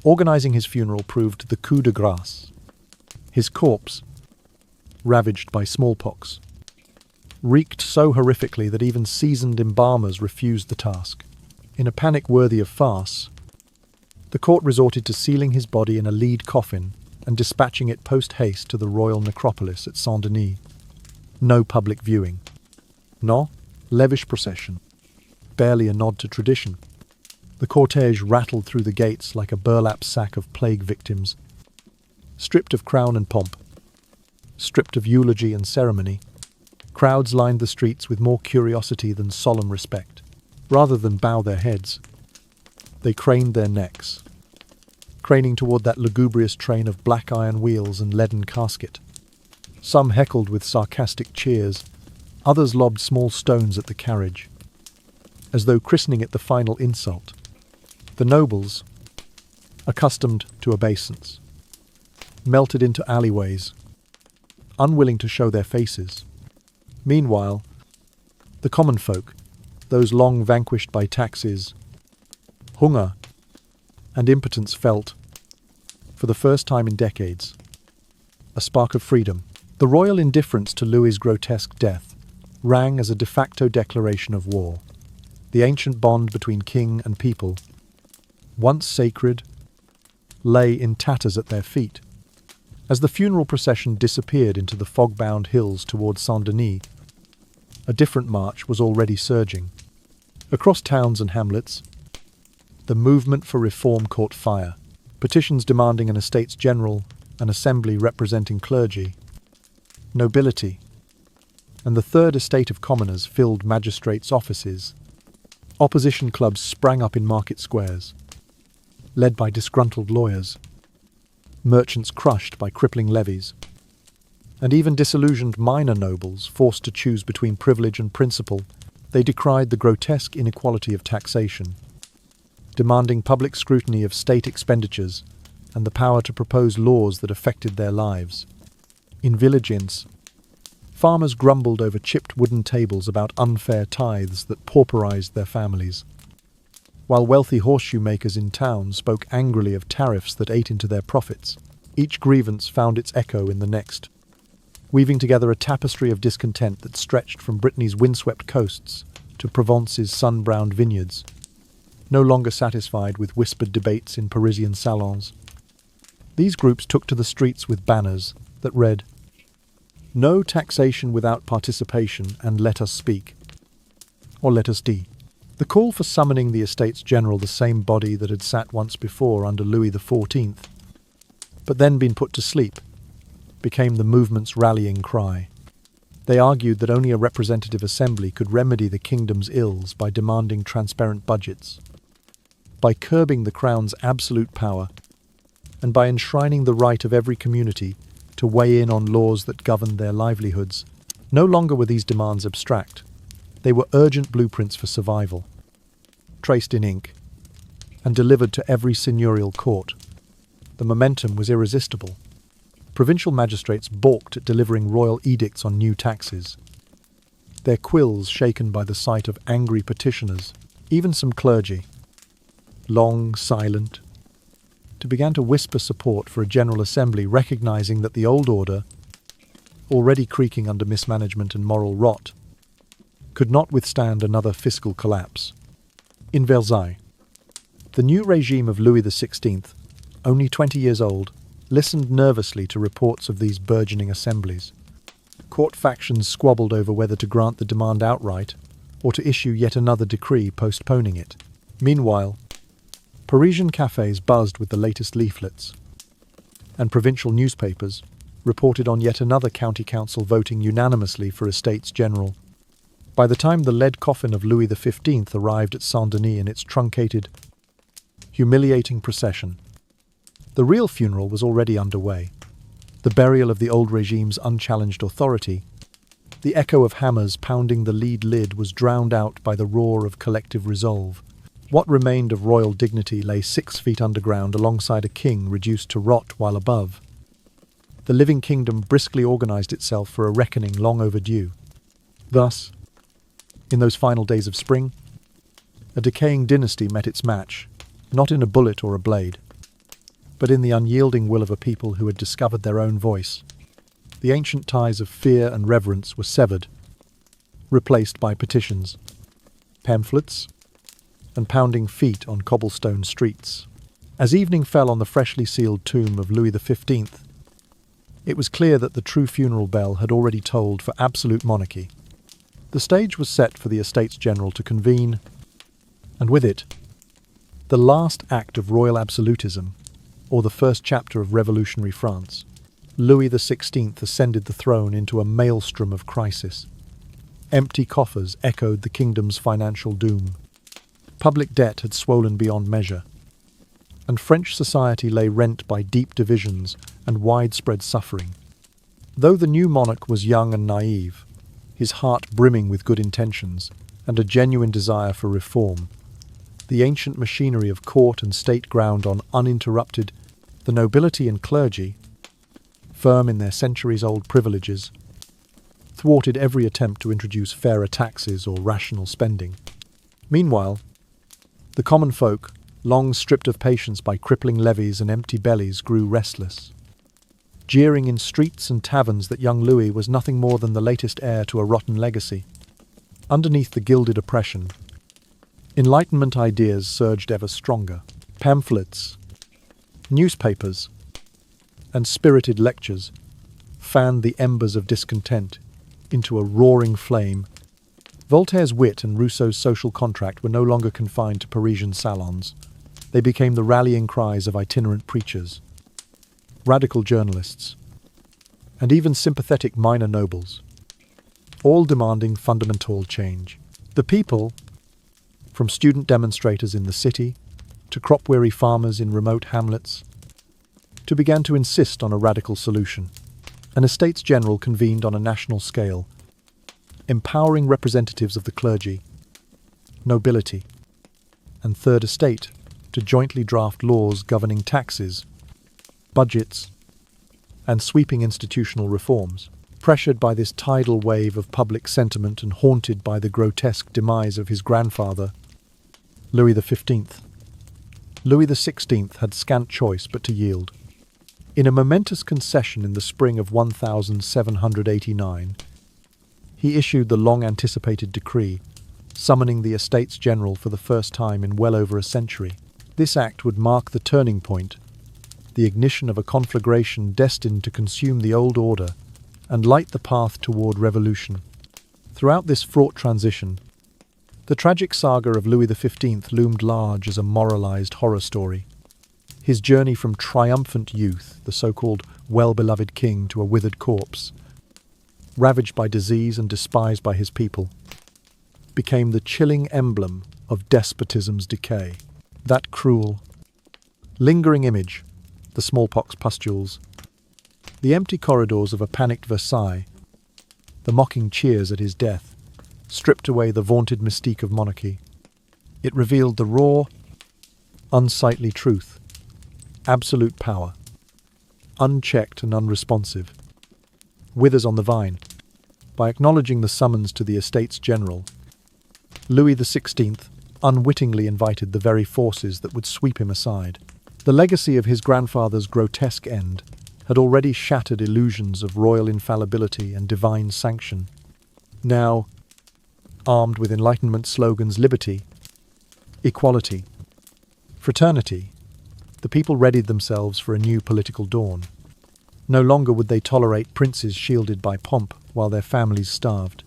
Organizing his funeral proved the coup de grâce. His corpse, ravaged by smallpox, reeked so horrifically that even seasoned embalmers refused the task. In a panic worthy of farce, the court resorted to sealing his body in a lead coffin and dispatching it post-haste to the royal necropolis at Saint-Denis. No public viewing. No lavish procession. Barely a nod to tradition. The cortege rattled through the gates like a burlap sack of plague victims. Stripped of crown and pomp, stripped of eulogy and ceremony, crowds lined the streets with more curiosity than solemn respect. Rather than bow their heads, they craned their necks, craning toward that lugubrious train of black iron wheels and leaden casket. Some heckled with sarcastic cheers, others lobbed small stones at the carriage, as though christening it the final insult. The nobles, accustomed to obeisance, melted into alleyways, unwilling to show their faces. Meanwhile, the common folk, those long vanquished by taxes, hunger, and impotence, felt for the first time in decades. A spark of freedom. The royal indifference to Louis's grotesque death rang as a de facto declaration of war. The ancient bond between king and people, once sacred, lay in tatters at their feet. As the funeral procession disappeared into the fog-bound hills towards Saint-Denis, a different march was already surging. Across towns and hamlets, the movement for reform caught fire. Petitions demanding an Estates General, an assembly representing clergy, nobility, and the third estate of commoners filled magistrates' offices. Opposition clubs sprang up in market squares, led by disgruntled lawyers, merchants crushed by crippling levies, and even disillusioned minor nobles forced to choose between privilege and principle. They decried the grotesque inequality of taxation, demanding public scrutiny of state expenditures and the power to propose laws that affected their lives. In village inns, farmers grumbled over chipped wooden tables about unfair tithes that pauperized their families, while wealthy horseshoe makers in town spoke angrily of tariffs that ate into their profits. Each grievance found its echo in the next, weaving together a tapestry of discontent that stretched from Brittany's windswept coasts to Provence's sun-browned vineyards. No longer satisfied with whispered debates in Parisian salons, these groups took to the streets with banners that read, "No taxation without participation, and let us speak," or "Let us die." The call for summoning the Estates General, the same body that had sat once before under Louis XIV, but then been put to sleep, became the movement's rallying cry. They argued that only a representative assembly could remedy the kingdom's ills by demanding transparent budgets, by curbing the crown's absolute power, and by enshrining the right of every community to weigh in on laws that governed their livelihoods. No longer were these demands abstract. They were urgent blueprints for survival, traced in ink, and delivered to every seigneurial court. The momentum was irresistible. Provincial magistrates balked at delivering royal edicts on new taxes, their quills shaken by the sight of angry petitioners. Even some clergy, long silent, began to whisper support for a General Assembly, recognizing that the old order, already creaking under mismanagement and moral rot, could not withstand another fiscal collapse. In Versailles, the new regime of Louis XVI, only 20 years old, listened nervously to reports of these burgeoning assemblies. Court factions squabbled over whether to grant the demand outright or to issue yet another decree postponing it. Meanwhile, Parisian cafes buzzed with the latest leaflets, and provincial newspapers reported on yet another county council voting unanimously for Estates General. By the time the lead coffin of Louis XV arrived at Saint-Denis in its truncated, humiliating procession, the real funeral was already underway. The burial of the old regime's unchallenged authority, the echo of hammers pounding the lead lid was drowned out by the roar of collective resolve. What remained of royal dignity lay 6 feet underground alongside a king reduced to rot while above. The living kingdom briskly organized itself for a reckoning long overdue. Thus, in those final days of spring, a decaying dynasty met its match, not in a bullet or a blade, but in the unyielding will of a people who had discovered their own voice. The ancient ties of fear and reverence were severed, replaced by petitions, pamphlets, and pounding feet on cobblestone streets. As evening fell on the freshly sealed tomb of Louis XV, it was clear that the true funeral bell had already tolled for absolute monarchy. The stage was set for the Estates General to convene, and with it, the last act of royal absolutism, or the first chapter of revolutionary France. Louis XVI ascended the throne into a maelstrom of crisis. Empty coffers echoed the kingdom's financial doom. Public debt had swollen beyond measure, and French society lay rent by deep divisions and widespread suffering. Though the new monarch was young and naive, his heart brimming with good intentions and a genuine desire for reform, the ancient machinery of court and state ground on uninterrupted. The nobility and clergy, firm in their centuries-old privileges, thwarted every attempt to introduce fairer taxes or rational spending. Meanwhile, the common folk, long stripped of patience by crippling levies and empty bellies, grew restless, jeering in streets and taverns that young Louis was nothing more than the latest heir to a rotten legacy. Underneath the gilded oppression, Enlightenment ideas surged ever stronger. Pamphlets, newspapers, and spirited lectures fanned the embers of discontent into a roaring flame. Voltaire's wit and Rousseau's social contract were no longer confined to Parisian salons. They became the rallying cries of itinerant preachers, radical journalists, and even sympathetic minor nobles, all demanding fundamental change. The people, from student demonstrators in the city to crop-weary farmers in remote hamlets, began to insist on a radical solution. An Estates General convened on a national scale, empowering representatives of the clergy, nobility, and Third Estate to jointly draft laws governing taxes, budgets, and sweeping institutional reforms. Pressured by this tidal wave of public sentiment and haunted by the grotesque demise of his grandfather, Louis XV, Louis XVI had scant choice but to yield. In a momentous concession in the spring of 1789, he issued the long-anticipated decree, summoning the Estates General for the first time in well over a century. This act would mark the turning point, the ignition of a conflagration destined to consume the old order and light the path toward revolution. Throughout this fraught transition, the tragic saga of Louis XV loomed large as a moralized horror story. His journey from triumphant youth, the so-called well-beloved king, to a withered corpse, ravaged by disease and despised by his people, became the chilling emblem of despotism's decay. That cruel, lingering image, the smallpox pustules, the empty corridors of a panicked Versailles, the mocking cheers at his death, stripped away the vaunted mystique of monarchy. It revealed the raw, unsightly truth. Absolute power, unchecked and unresponsive, withers on the vine. By acknowledging the summons to the Estates General, Louis XVI unwittingly invited the very forces that would sweep him aside. The legacy of his grandfather's grotesque end had already shattered illusions of royal infallibility and divine sanction. Now, armed with Enlightenment slogans liberty, equality, fraternity, the people readied themselves for a new political dawn. No longer would they tolerate princes shielded by pomp while their families starved.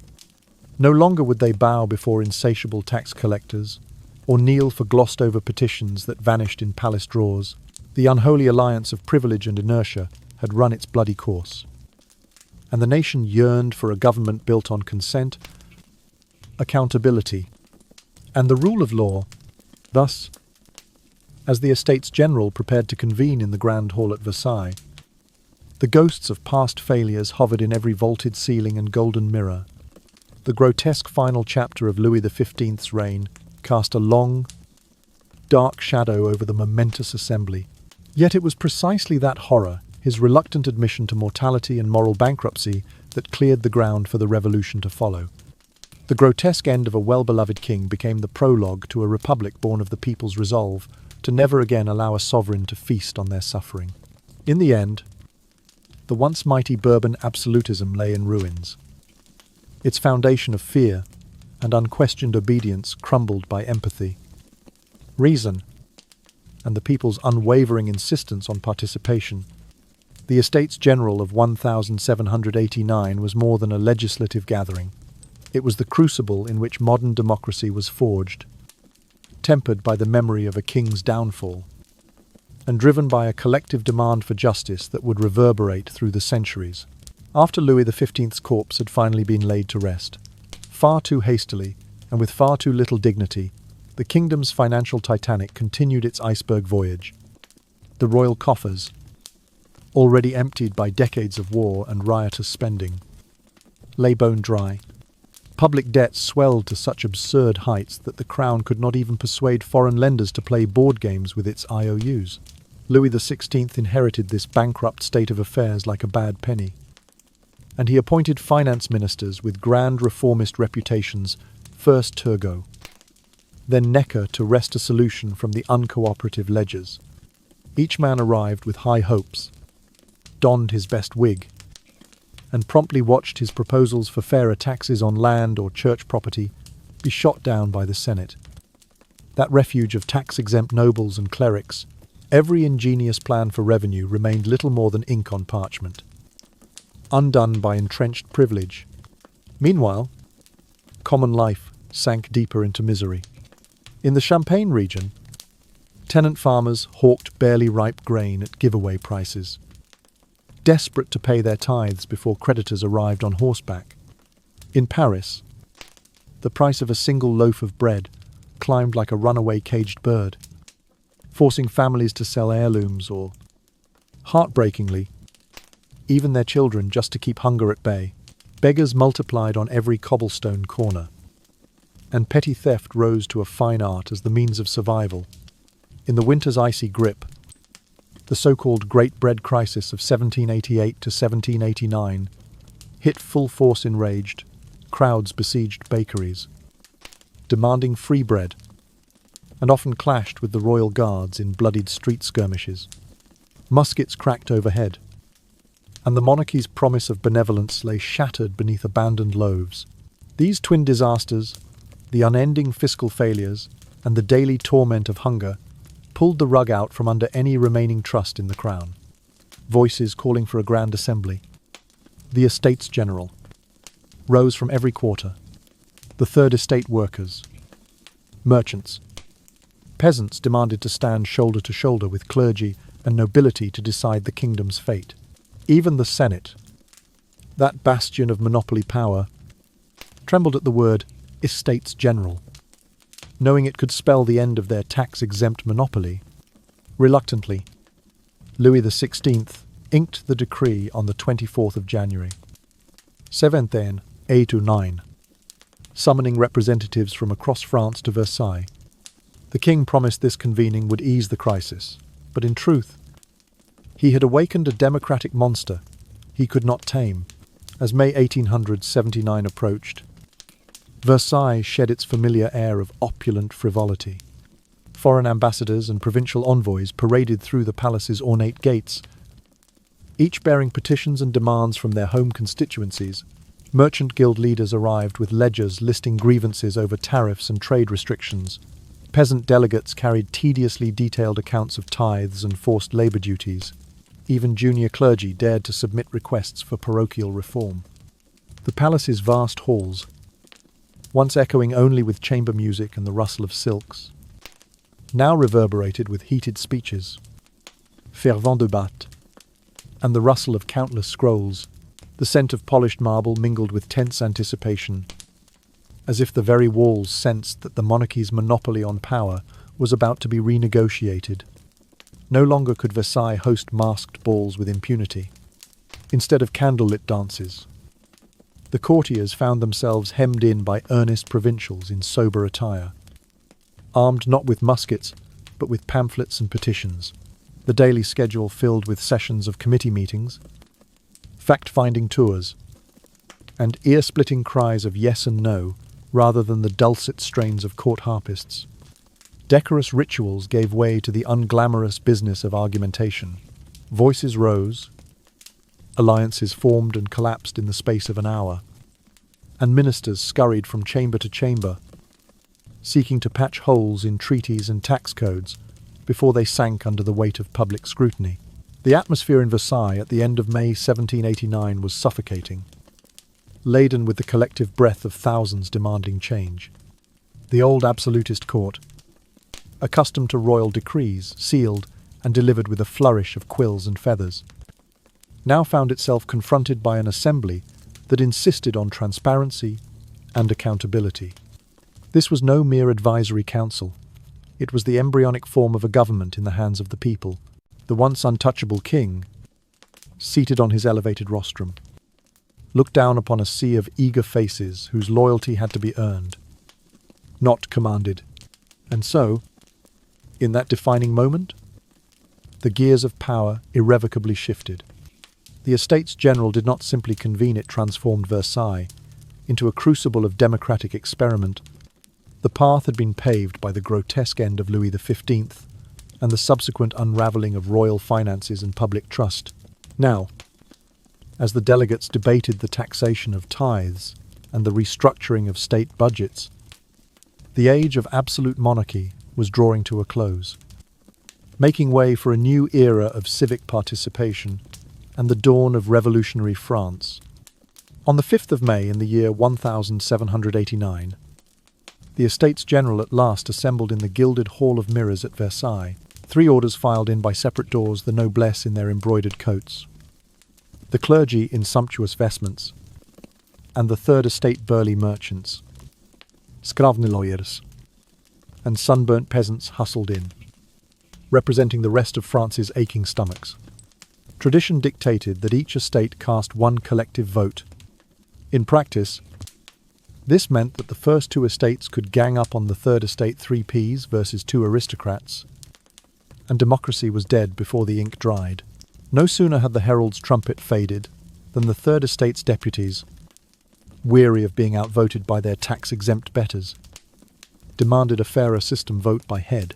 No longer would they bow before insatiable tax collectors or kneel for glossed-over petitions that vanished in palace drawers. The unholy alliance of privilege and inertia had run its bloody course, and the nation yearned for a government built on consent, accountability, and the rule of law. Thus, as the Estates General prepared to convene in the Grand Hall at Versailles, the ghosts of past failures hovered in every vaulted ceiling and golden mirror. The grotesque final chapter of Louis XV's reign cast a long, dark shadow over the momentous assembly. Yet it was precisely that horror, his reluctant admission to mortality and moral bankruptcy, that cleared the ground for the revolution to follow. The grotesque end of a well-beloved king became the prologue to a republic born of the people's resolve to never again allow a sovereign to feast on their suffering. In the end, the once mighty Bourbon absolutism lay in ruins. Its foundation of fear and unquestioned obedience crumbled by empathy, reason, and the people's unwavering insistence on participation. The Estates General of 1789 was more than a legislative gathering. It was the crucible in which modern democracy was forged, tempered by the memory of a king's downfall, and driven by a collective demand for justice that would reverberate through the centuries. After Louis XV's corpse had finally been laid to rest, far too hastily and with far too little dignity, the kingdom's financial Titanic continued its iceberg voyage. The royal coffers, already emptied by decades of war and riotous spending, lay bone dry. Public debt swelled to such absurd heights that the crown could not even persuade foreign lenders to play board games with its IOUs. Louis XVI inherited this bankrupt state of affairs like a bad penny, and he appointed finance ministers with grand reformist reputations. First Turgot, then Necker to wrest a solution from the uncooperative ledgers. Each man arrived with high hopes, donned his best wig, and promptly watched his proposals for fairer taxes on land or church property be shot down by the Senate. That refuge of tax-exempt nobles and clerics, every ingenious plan for revenue remained little more than ink on parchment, undone by entrenched privilege. Meanwhile, common life sank deeper into misery. In the Champagne region, tenant farmers hawked barely ripe grain at giveaway prices, desperate to pay their tithes before creditors arrived on horseback. In Paris, the price of a single loaf of bread climbed like a runaway caged bird, forcing families to sell heirlooms or, heartbreakingly, even their children just to keep hunger at bay. Beggars multiplied on every cobblestone corner, and petty theft rose to a fine art as the means of survival. In the winter's icy grip, the so-called Great Bread Crisis of 1788 to 1789 hit full force. Enraged, crowds besieged bakeries, demanding free bread, and often clashed with the royal guards in bloodied street skirmishes. Muskets cracked overhead, and the monarchy's promise of benevolence lay shattered beneath abandoned loaves. These twin disasters, the unending fiscal failures, and the daily torment of hunger, pulled the rug out from under any remaining trust in the crown. Voices calling for a grand assembly, the Estates General, rose from every quarter. The Third Estate workers, merchants, peasants demanded to stand shoulder to shoulder with clergy and nobility to decide the kingdom's fate. Even the Senate, that bastion of monopoly power, trembled at the word Estates General, knowing it could spell the end of their tax-exempt monopoly. Reluctantly, Louis XVI inked the decree on the 24th of January, 1789, summoning representatives from across France to Versailles. The king promised this convening would ease the crisis, but in truth, he had awakened a democratic monster he could not tame. As May 1879 approached, Versailles shed its familiar air of opulent frivolity. Foreign ambassadors and provincial envoys paraded through the palace's ornate gates, each bearing petitions and demands from their home constituencies. Merchant guild leaders arrived with ledgers listing grievances over tariffs and trade restrictions. Peasant delegates carried tediously detailed accounts of tithes and forced labor duties. Even junior clergy dared to submit requests for parochial reform. The palace's vast halls, once echoing only with chamber music and the rustle of silks, now reverberated with heated speeches, fervent débat, and the rustle of countless scrolls. The scent of polished marble mingled with tense anticipation, as if the very walls sensed that the monarchy's monopoly on power was about to be renegotiated. No longer could Versailles host masked balls with impunity. Instead of candlelit dances, the courtiers found themselves hemmed in by earnest provincials in sober attire, armed not with muskets, but with pamphlets and petitions. The daily schedule filled with sessions of committee meetings, fact-finding tours, and ear-splitting cries of yes and no, rather than the dulcet strains of court harpists. Decorous rituals gave way to the unglamorous business of argumentation. Voices rose, alliances formed and collapsed in the space of an hour, and ministers scurried from chamber to chamber, seeking to patch holes in treaties and tax codes before they sank under the weight of public scrutiny. The atmosphere in Versailles at the end of May 1789 was suffocating, laden with the collective breath of thousands demanding change. The old absolutist court, accustomed to royal decrees sealed and delivered with a flourish of quills and feathers, now found itself confronted by an assembly that insisted on transparency and accountability. This was no mere advisory council. It was the embryonic form of a government in the hands of the people. The once untouchable king, seated on his elevated rostrum, looked down upon a sea of eager faces whose loyalty had to be earned, not commanded. And so, in that defining moment, the gears of power irrevocably shifted. The Estates General did not simply convene, it transformed Versailles into a crucible of democratic experiment, The path had been paved by the grotesque end of Louis XV and the subsequent unravelling of royal finances and public trust. Now, as the delegates debated the taxation of tithes and the restructuring of state budgets, the age of absolute monarchy was drawing to a close, making way for a new era of civic participation and the dawn of revolutionary France. On the 5th of May in the year 1789, the Estates General at last assembled in the gilded Hall of Mirrors at Versailles. 3 orders filed in by separate doors, the noblesse in their embroidered coats, the clergy in sumptuous vestments, and the Third Estate burly merchants, lawyers, and sunburnt peasants hustled in, representing the rest of France's aching stomachs. Tradition dictated that each estate cast one collective vote. In practice, this meant that the first 2 estates could gang up on the Third Estate 3 Ps versus 2 aristocrats, and democracy was dead before the ink dried. No sooner had the herald's trumpet faded than the Third Estate's deputies, weary of being outvoted by their tax-exempt betters, demanded a fairer system vote by head,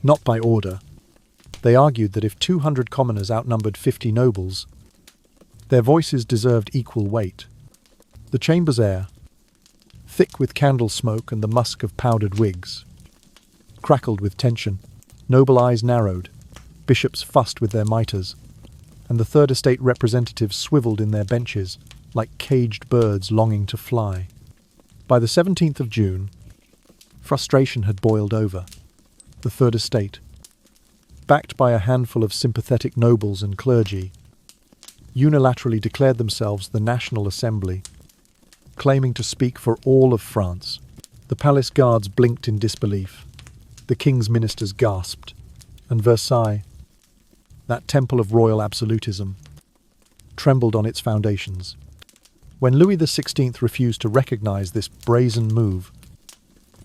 not by order. They argued that if 200 commoners outnumbered 50 nobles, their voices deserved equal weight. The chamber's air, thick with candle smoke and the musk of powdered wigs, crackled with tension. Noble eyes narrowed, bishops fussed with their mitres, and the Third Estate representatives swivelled in their benches like caged birds longing to fly. By the 17th of June, frustration had boiled over. The Third Estate, backed by a handful of sympathetic nobles and clergy, unilaterally declared themselves the National Assembly, claiming to speak for all of France. The palace guards blinked in disbelief. The king's ministers gasped, and Versailles, that temple of royal absolutism, trembled on its foundations. When Louis XVI refused to recognise this brazen move,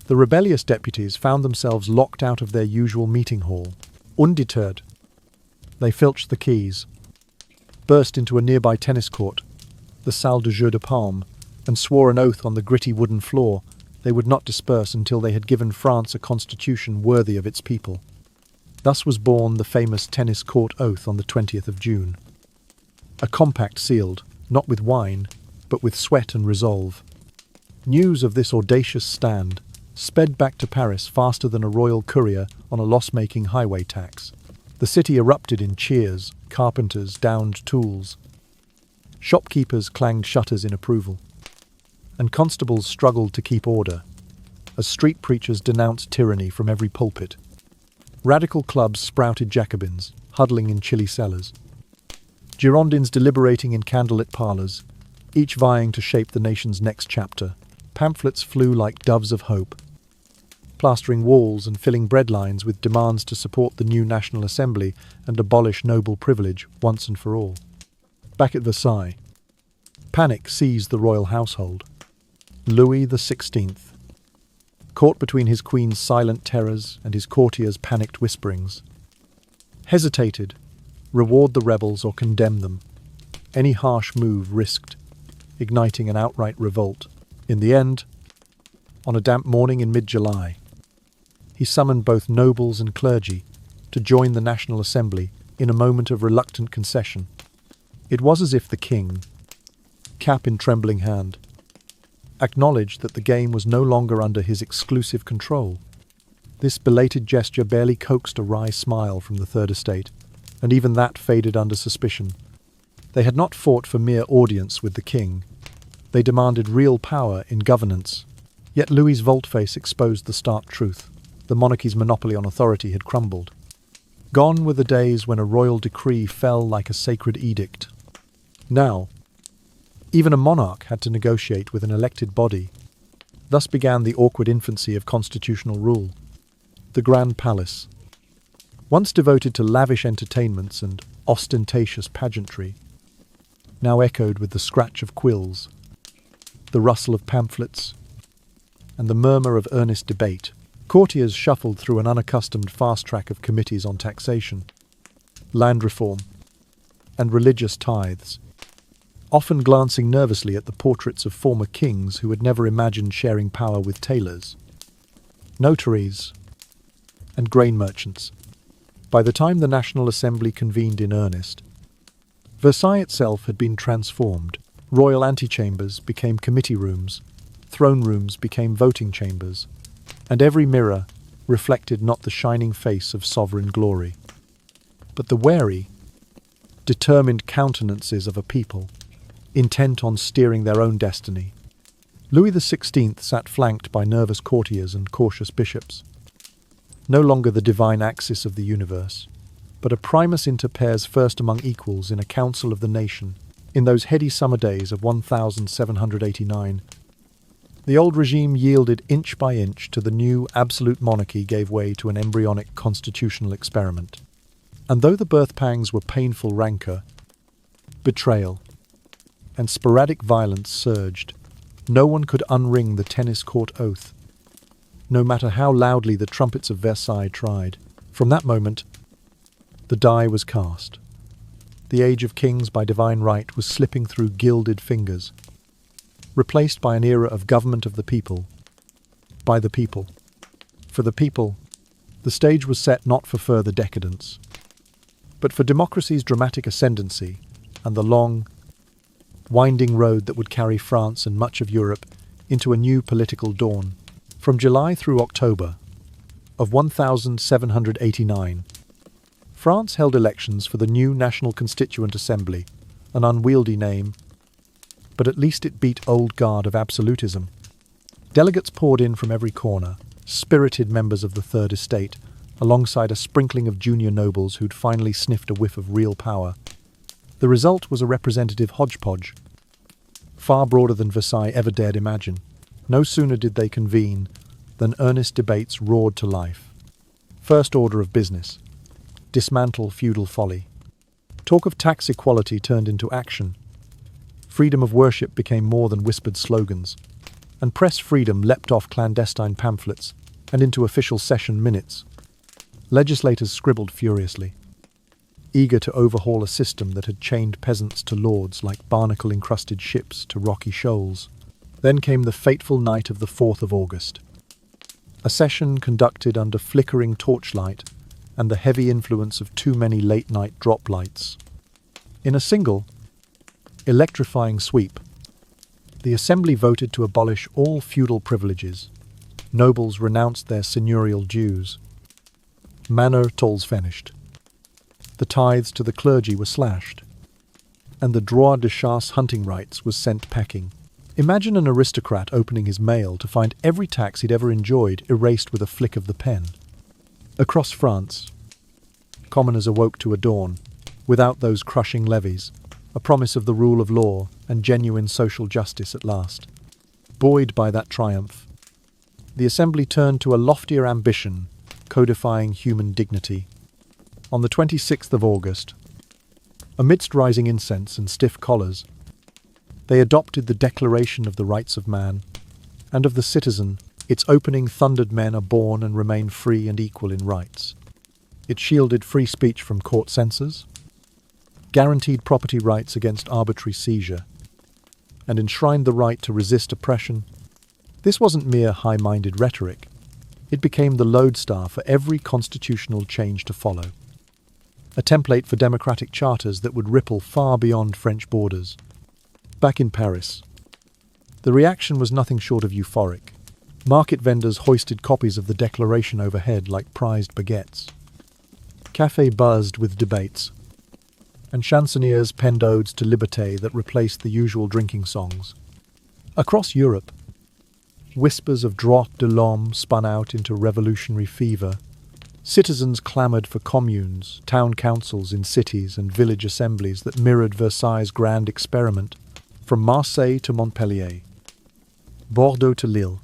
the rebellious deputies found themselves locked out of their usual meeting hall. Undeterred, they filched the keys, burst into a nearby tennis court, the Salle de Jeu de Paume, and swore an oath on the gritty wooden floor they would not disperse until they had given France a constitution worthy of its people. Thus was born the famous tennis court oath on the 20th of June. A compact sealed, not with wine, but with sweat and resolve. News of this audacious stand sped back to Paris faster than a royal courier on a loss-making highway tax. The city erupted in cheers, carpenters downed tools. Shopkeepers clanged shutters in approval, and constables struggled to keep order, as street preachers denounced tyranny from every pulpit. Radical clubs sprouted Jacobins, huddling in chilly cellars. Girondins deliberating in candlelit parlours, each vying to shape the nation's next chapter. Pamphlets flew like doves of hope, plastering walls and filling breadlines with demands to support the new National Assembly and abolish noble privilege once and for all. Back at Versailles, panic seized the royal household. Louis XVI, caught between his queen's silent terrors and his courtiers' panicked whisperings, hesitated, reward the rebels or condemn them. Any harsh move risked igniting an outright revolt. In the end, on a damp morning in mid-July, he summoned both nobles and clergy to join the National Assembly in a moment of reluctant concession. It was as if the king, cap in trembling hand, acknowledged that the game was no longer under his exclusive control. This belated gesture barely coaxed a wry smile from the Third Estate, and even that faded under suspicion. They had not fought for mere audience with the king. They demanded real power in governance. Yet Louis's volte-face exposed the stark truth. The monarchy's monopoly on authority had crumbled. Gone were the days when a royal decree fell like a sacred edict. Now, even a monarch had to negotiate with an elected body. Thus began the awkward infancy of constitutional rule. The Grand Palace, once devoted to lavish entertainments and ostentatious pageantry, now echoed with the scratch of quills, the rustle of pamphlets, and the murmur of earnest debate. Courtiers shuffled through an unaccustomed fast track of committees on taxation, land reform, and religious tithes, often glancing nervously at the portraits of former kings who had never imagined sharing power with tailors. notaries, and grain merchants. By the time the National Assembly convened in earnest, Versailles itself had been transformed. Royal antechambers became committee rooms, throne rooms became voting chambers, and every mirror reflected not the shining face of sovereign glory, but the wary, determined countenances of a people, intent on steering their own destiny. Louis XVI sat flanked by nervous courtiers and cautious bishops. No longer the divine axis of the universe, but a primus inter pares first among equals in a council of the nation. In those heady summer days of 1789, the old regime yielded inch by inch to the new absolute monarchy gave way to an embryonic constitutional experiment. And though the birth pangs were painful, rancor, betrayal, and sporadic violence surged, no one could unring the tennis court oath, no matter how loudly the trumpets of Versailles tried. From that moment, the die was cast. The age of kings by divine right was slipping through gilded fingers, replaced by an era of government of the people, by the people, for the people. The stage was set not for further decadence, but for democracy's dramatic ascendancy and the long, winding road that would carry France and much of Europe into a new political dawn. From July through October of 1789, France held elections for the new National Constituent Assembly, an unwieldy name, but at least it beat old guard of absolutism. Delegates poured in from every corner, spirited members of the Third Estate, alongside a sprinkling of junior nobles who'd finally sniffed a whiff of real power. The result was a representative hodgepodge, far broader than Versailles ever dared imagine. No sooner did they convene than earnest debates roared to life. First order of business: dismantle feudal folly. Talk of tax equality turned into action. Freedom of worship became more than whispered slogans, and press freedom leapt off clandestine pamphlets and into official session minutes. Legislators scribbled furiously, eager to overhaul a system that had chained peasants to lords like barnacle-encrusted ships to rocky shoals. Then came the fateful night of the 4th of August, a session conducted under flickering torchlight and the heavy influence of too many late-night drop lights. In a single, electrifying sweep, the Assembly voted to abolish all feudal privileges. Nobles renounced their seigneurial dues. Manor tolls vanished. The tithes to the clergy were slashed, and the droit de chasse hunting rights was sent packing. Imagine an aristocrat opening his mail to find every tax he'd ever enjoyed erased with a flick of the pen. Across France, commoners awoke to a dawn without those crushing levies, a promise of the rule of law and genuine social justice at last. Buoyed by that triumph, the Assembly turned to a loftier ambition, codifying human dignity. On the 26th of August, amidst rising incense and stiff collars, they adopted the Declaration of the Rights of Man and of the Citizen. Its opening thundered men are born and remain free and equal in rights. It shielded free speech from court censors, guaranteed property rights against arbitrary seizure, and enshrined the right to resist oppression. This wasn't mere high-minded rhetoric. It became the lodestar for every constitutional change to follow, a template for democratic charters that would ripple far beyond French borders. Back in Paris, the reaction was nothing short of euphoric. Market vendors hoisted copies of the Declaration overhead like prized baguettes. Café buzzed with debates, and chansonniers penned odes to liberté that replaced the usual drinking songs. Across Europe, whispers of droit de l'homme spun out into revolutionary fever. Citizens clamoured for communes, town councils in cities and village assemblies that mirrored Versailles' grand experiment, from Marseille to Montpellier, Bordeaux to Lille.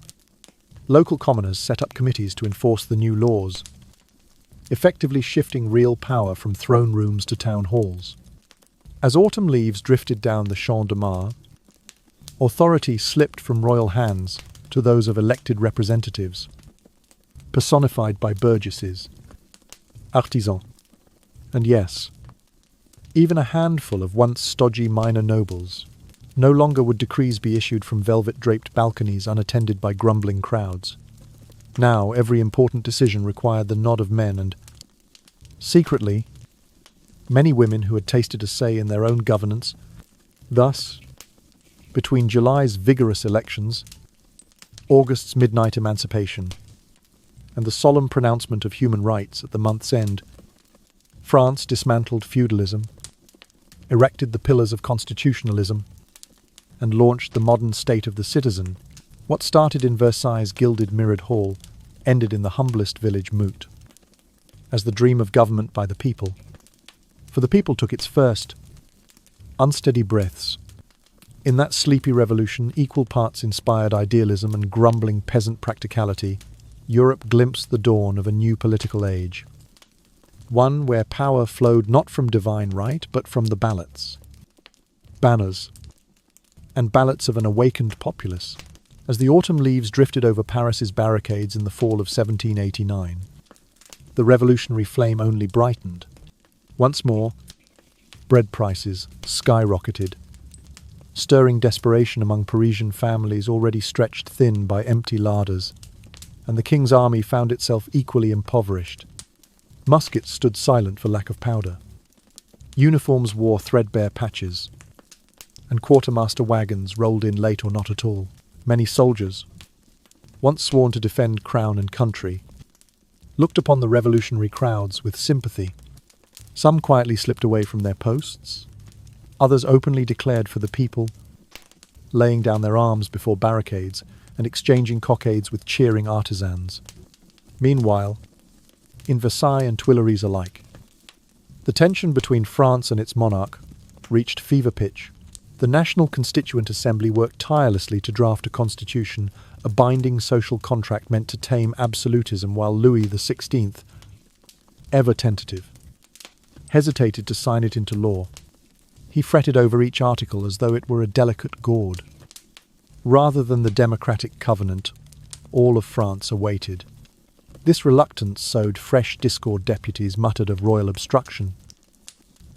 Local commoners set up committees to enforce the new laws, effectively shifting real power from throne rooms to town halls. As autumn leaves drifted down the Champ de Mars, authority slipped from royal hands to those of elected representatives, personified by burgesses, artisans, and yes, even a handful of once stodgy minor nobles. No longer would decrees be issued from velvet-draped balconies unattended by grumbling crowds. Now every important decision required the nod of men, and, secretly, many women who had tasted a say in their own governance. Thus, between July's vigorous elections, August's midnight emancipation, and the solemn pronouncement of human rights at the month's end, France dismantled feudalism, erected the pillars of constitutionalism, and launched the modern state of the citizen. What started in Versailles' gilded mirrored hall ended in the humblest village moot, as the dream of government by the people. For the people took its first, unsteady breaths. In that sleepy revolution, equal parts inspired idealism and grumbling peasant practicality, Europe glimpsed the dawn of a new political age. One where power flowed not from divine right, but from the ballots, banners, and ballots of an awakened populace. As the autumn leaves drifted over Paris's barricades in the fall of 1789, the revolutionary flame only brightened. Once more, bread prices skyrocketed, stirring desperation among Parisian families already stretched thin by empty larders, and the king's army found itself equally impoverished. Muskets stood silent for lack of powder. Uniforms wore threadbare patches, and quartermaster wagons rolled in late or not at all. Many soldiers, once sworn to defend crown and country, looked upon the revolutionary crowds with sympathy. Some quietly slipped away from their posts, others openly declared for the people, laying down their arms before barricades and exchanging cockades with cheering artisans. Meanwhile, in Versailles and Tuileries alike, the tension between France and its monarch reached fever pitch. The National Constituent Assembly worked tirelessly to draft a constitution, a binding social contract meant to tame absolutism, while Louis XVI, ever tentative, hesitated to sign it into law. He fretted over each article as though it were a delicate gourd. Rather than the democratic covenant, all of France awaited. This reluctance sowed fresh discord. Deputies muttered of royal obstruction,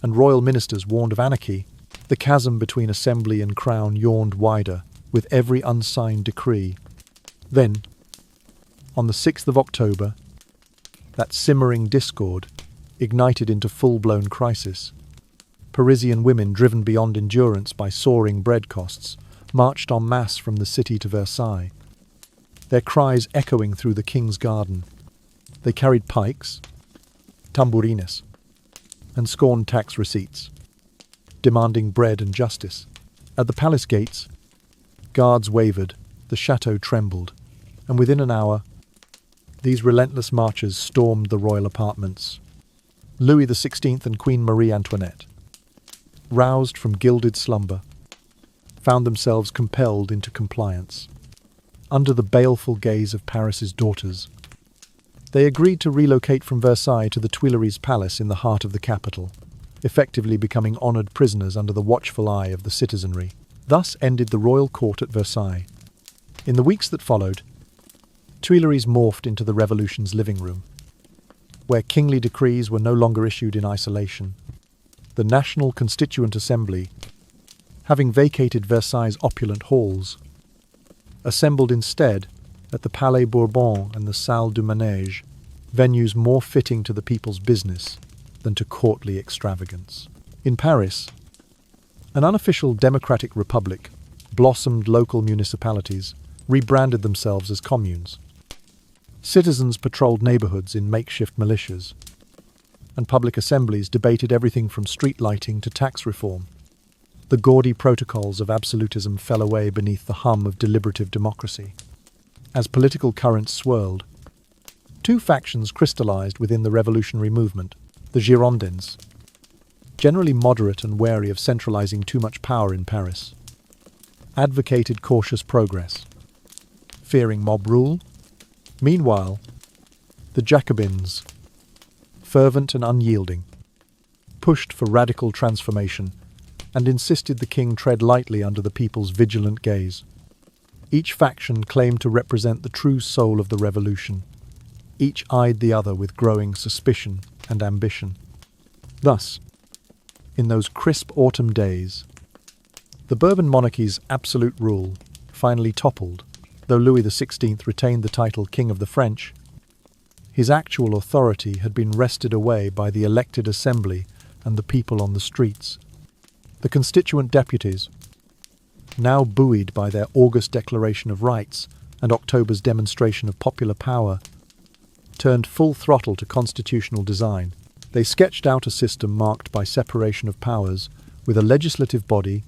and royal ministers warned of anarchy. The chasm between assembly and crown yawned wider with every unsigned decree. Then, on the 6th of October, that simmering discord ignited into full-blown crisis. Parisian women, driven beyond endurance by soaring bread costs, marched en masse from the city to Versailles, their cries echoing through the king's garden. They carried pikes, tambourines, and scorned tax receipts, demanding bread and justice. At the palace gates, guards wavered, the chateau trembled, and within an hour, these relentless marchers stormed the royal apartments. Louis XVI and Queen Marie Antoinette, roused from gilded slumber, found themselves compelled into compliance. Under the baleful gaze of Paris's daughters, they agreed to relocate from Versailles to the Tuileries Palace in the heart of the capital, effectively becoming honoured prisoners under the watchful eye of the citizenry. Thus ended the royal court at Versailles. In the weeks that followed, Tuileries morphed into the revolution's living room, where kingly decrees were no longer issued in isolation. The National Constituent Assembly, having vacated Versailles' opulent halls, assembled instead at the Palais Bourbon and the Salle du Manège, venues more fitting to the people's business than to courtly extravagance. In Paris, an unofficial democratic republic, blossomed local municipalities rebranded themselves as communes. Citizens patrolled neighbourhoods in makeshift militias, and public assemblies debated everything from street lighting to tax reform. The gaudy protocols of absolutism fell away beneath the hum of deliberative democracy. As political currents swirled, two factions crystallized within the revolutionary movement. The Girondins, generally moderate and wary of centralizing too much power in Paris, advocated cautious progress, fearing mob rule. Meanwhile, the Jacobins, fervent and unyielding, pushed for radical transformation and insisted the king tread lightly under the people's vigilant gaze. Each faction claimed to represent the true soul of the revolution. Each eyed the other with growing suspicion and ambition. Thus, in those crisp autumn days, the Bourbon monarchy's absolute rule finally toppled. The Though Louis XVI retained the title King of the French, his actual authority had been wrested away by the elected assembly and the people on the streets. The constituent deputies, now buoyed by their August Declaration of Rights and October's demonstration of popular power, turned full throttle to constitutional design. They sketched out a system marked by separation of powers, with a legislative body,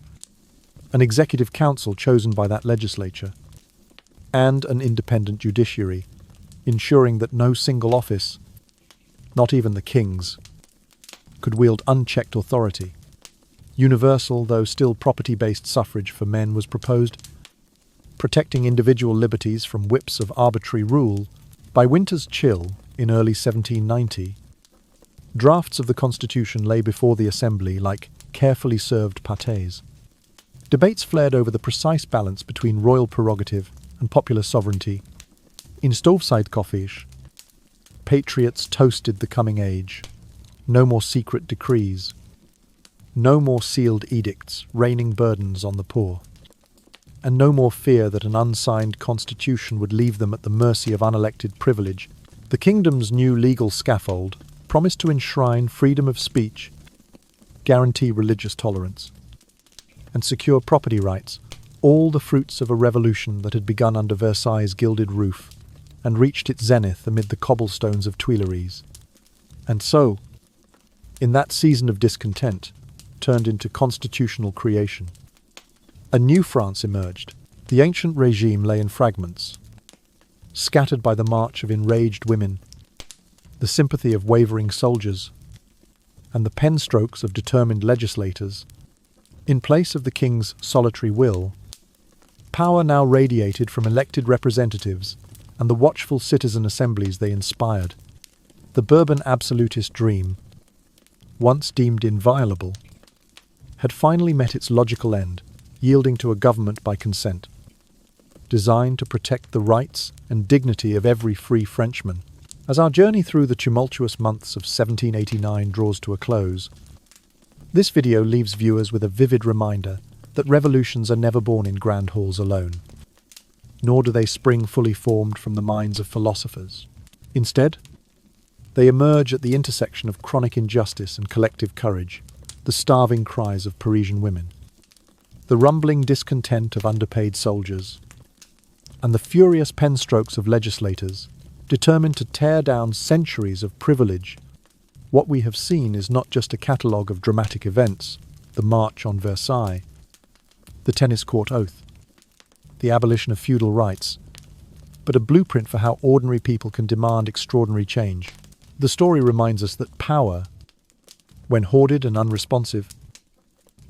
an executive council chosen by that legislature, and an independent judiciary, ensuring that no single office, not even the king's, could wield unchecked authority. Universal, though still property-based suffrage for men was proposed, protecting individual liberties from whips of arbitrary rule. By winter's chill in early 1790, drafts of the Constitution lay before the Assembly like carefully served pâtés. Debates flared over the precise balance between royal prerogative and popular sovereignty. In stoveside coffees, patriots toasted the coming age. No more secret decrees. No more sealed edicts raining burdens on the poor. And no more fear that an unsigned constitution would leave them at the mercy of unelected privilege. The kingdom's new legal scaffold promised to enshrine freedom of speech, guarantee religious tolerance, and secure property rights, all the fruits of a revolution that had begun under Versailles' gilded roof and reached its zenith amid the cobblestones of Tuileries. And so, in that season of discontent, turned into constitutional creation. A new France emerged. The ancient regime lay in fragments, scattered by the march of enraged women, the sympathy of wavering soldiers, and the pen strokes of determined legislators. In place of the king's solitary will, power now radiated from elected representatives and the watchful citizen assemblies they inspired. The Bourbon absolutist dream, once deemed inviolable, had finally met its logical end, yielding to a government by consent, designed to protect the rights and dignity of every free Frenchman. As our journey through the tumultuous months of 1789 draws to a close, this video leaves viewers with a vivid reminder that revolutions are never born in grand halls alone, nor do they spring fully formed from the minds of philosophers. Instead, they emerge at the intersection of chronic injustice and collective courage, the starving cries of Parisian women, the rumbling discontent of underpaid soldiers, and the furious pen strokes of legislators determined to tear down centuries of privilege. What we have seen is not just a catalogue of dramatic events, the March on Versailles, the tennis court oath, the abolition of feudal rights, but a blueprint for how ordinary people can demand extraordinary change. The story reminds us that power, when hoarded and unresponsive,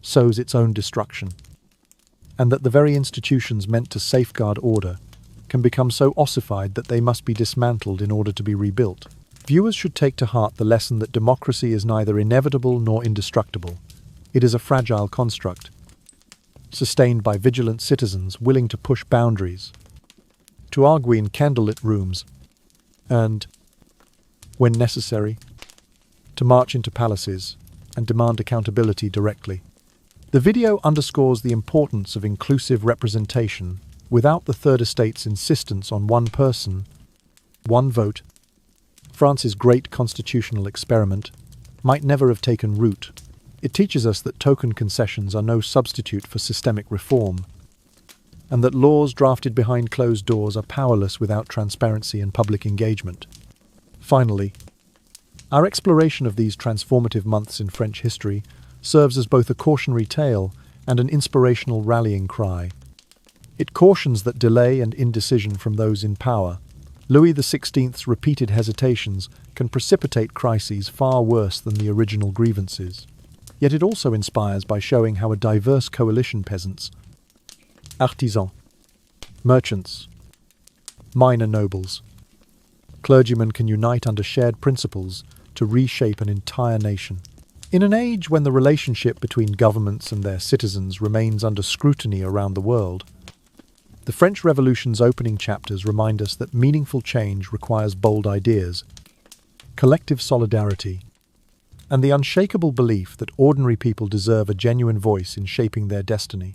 sows its own destruction, and that the very institutions meant to safeguard order can become so ossified that they must be dismantled in order to be rebuilt. Viewers should take to heart the lesson that democracy is neither inevitable nor indestructible. It is a fragile construct, sustained by vigilant citizens willing to push boundaries, to argue in candlelit rooms, and, when necessary, to march into palaces and demand accountability directly. The video underscores the importance of inclusive representation. Without the Third Estate's insistence on one person, one vote, France's great constitutional experiment might never have taken root. It teaches us that token concessions are no substitute for systemic reform, and that laws drafted behind closed doors are powerless without transparency and public engagement. Finally, our exploration of these transformative months in French history serves as both a cautionary tale and an inspirational rallying cry. It cautions that delay and indecision from those in power, Louis XVI's repeated hesitations, can precipitate crises far worse than the original grievances. Yet it also inspires by showing how a diverse coalition peasants, artisans, merchants, minor nobles, clergymen can unite under shared principles to reshape an entire nation. In an age when the relationship between governments and their citizens remains under scrutiny around the world, the French Revolution's opening chapters remind us that meaningful change requires bold ideas, collective solidarity, and the unshakable belief that ordinary people deserve a genuine voice in shaping their destiny.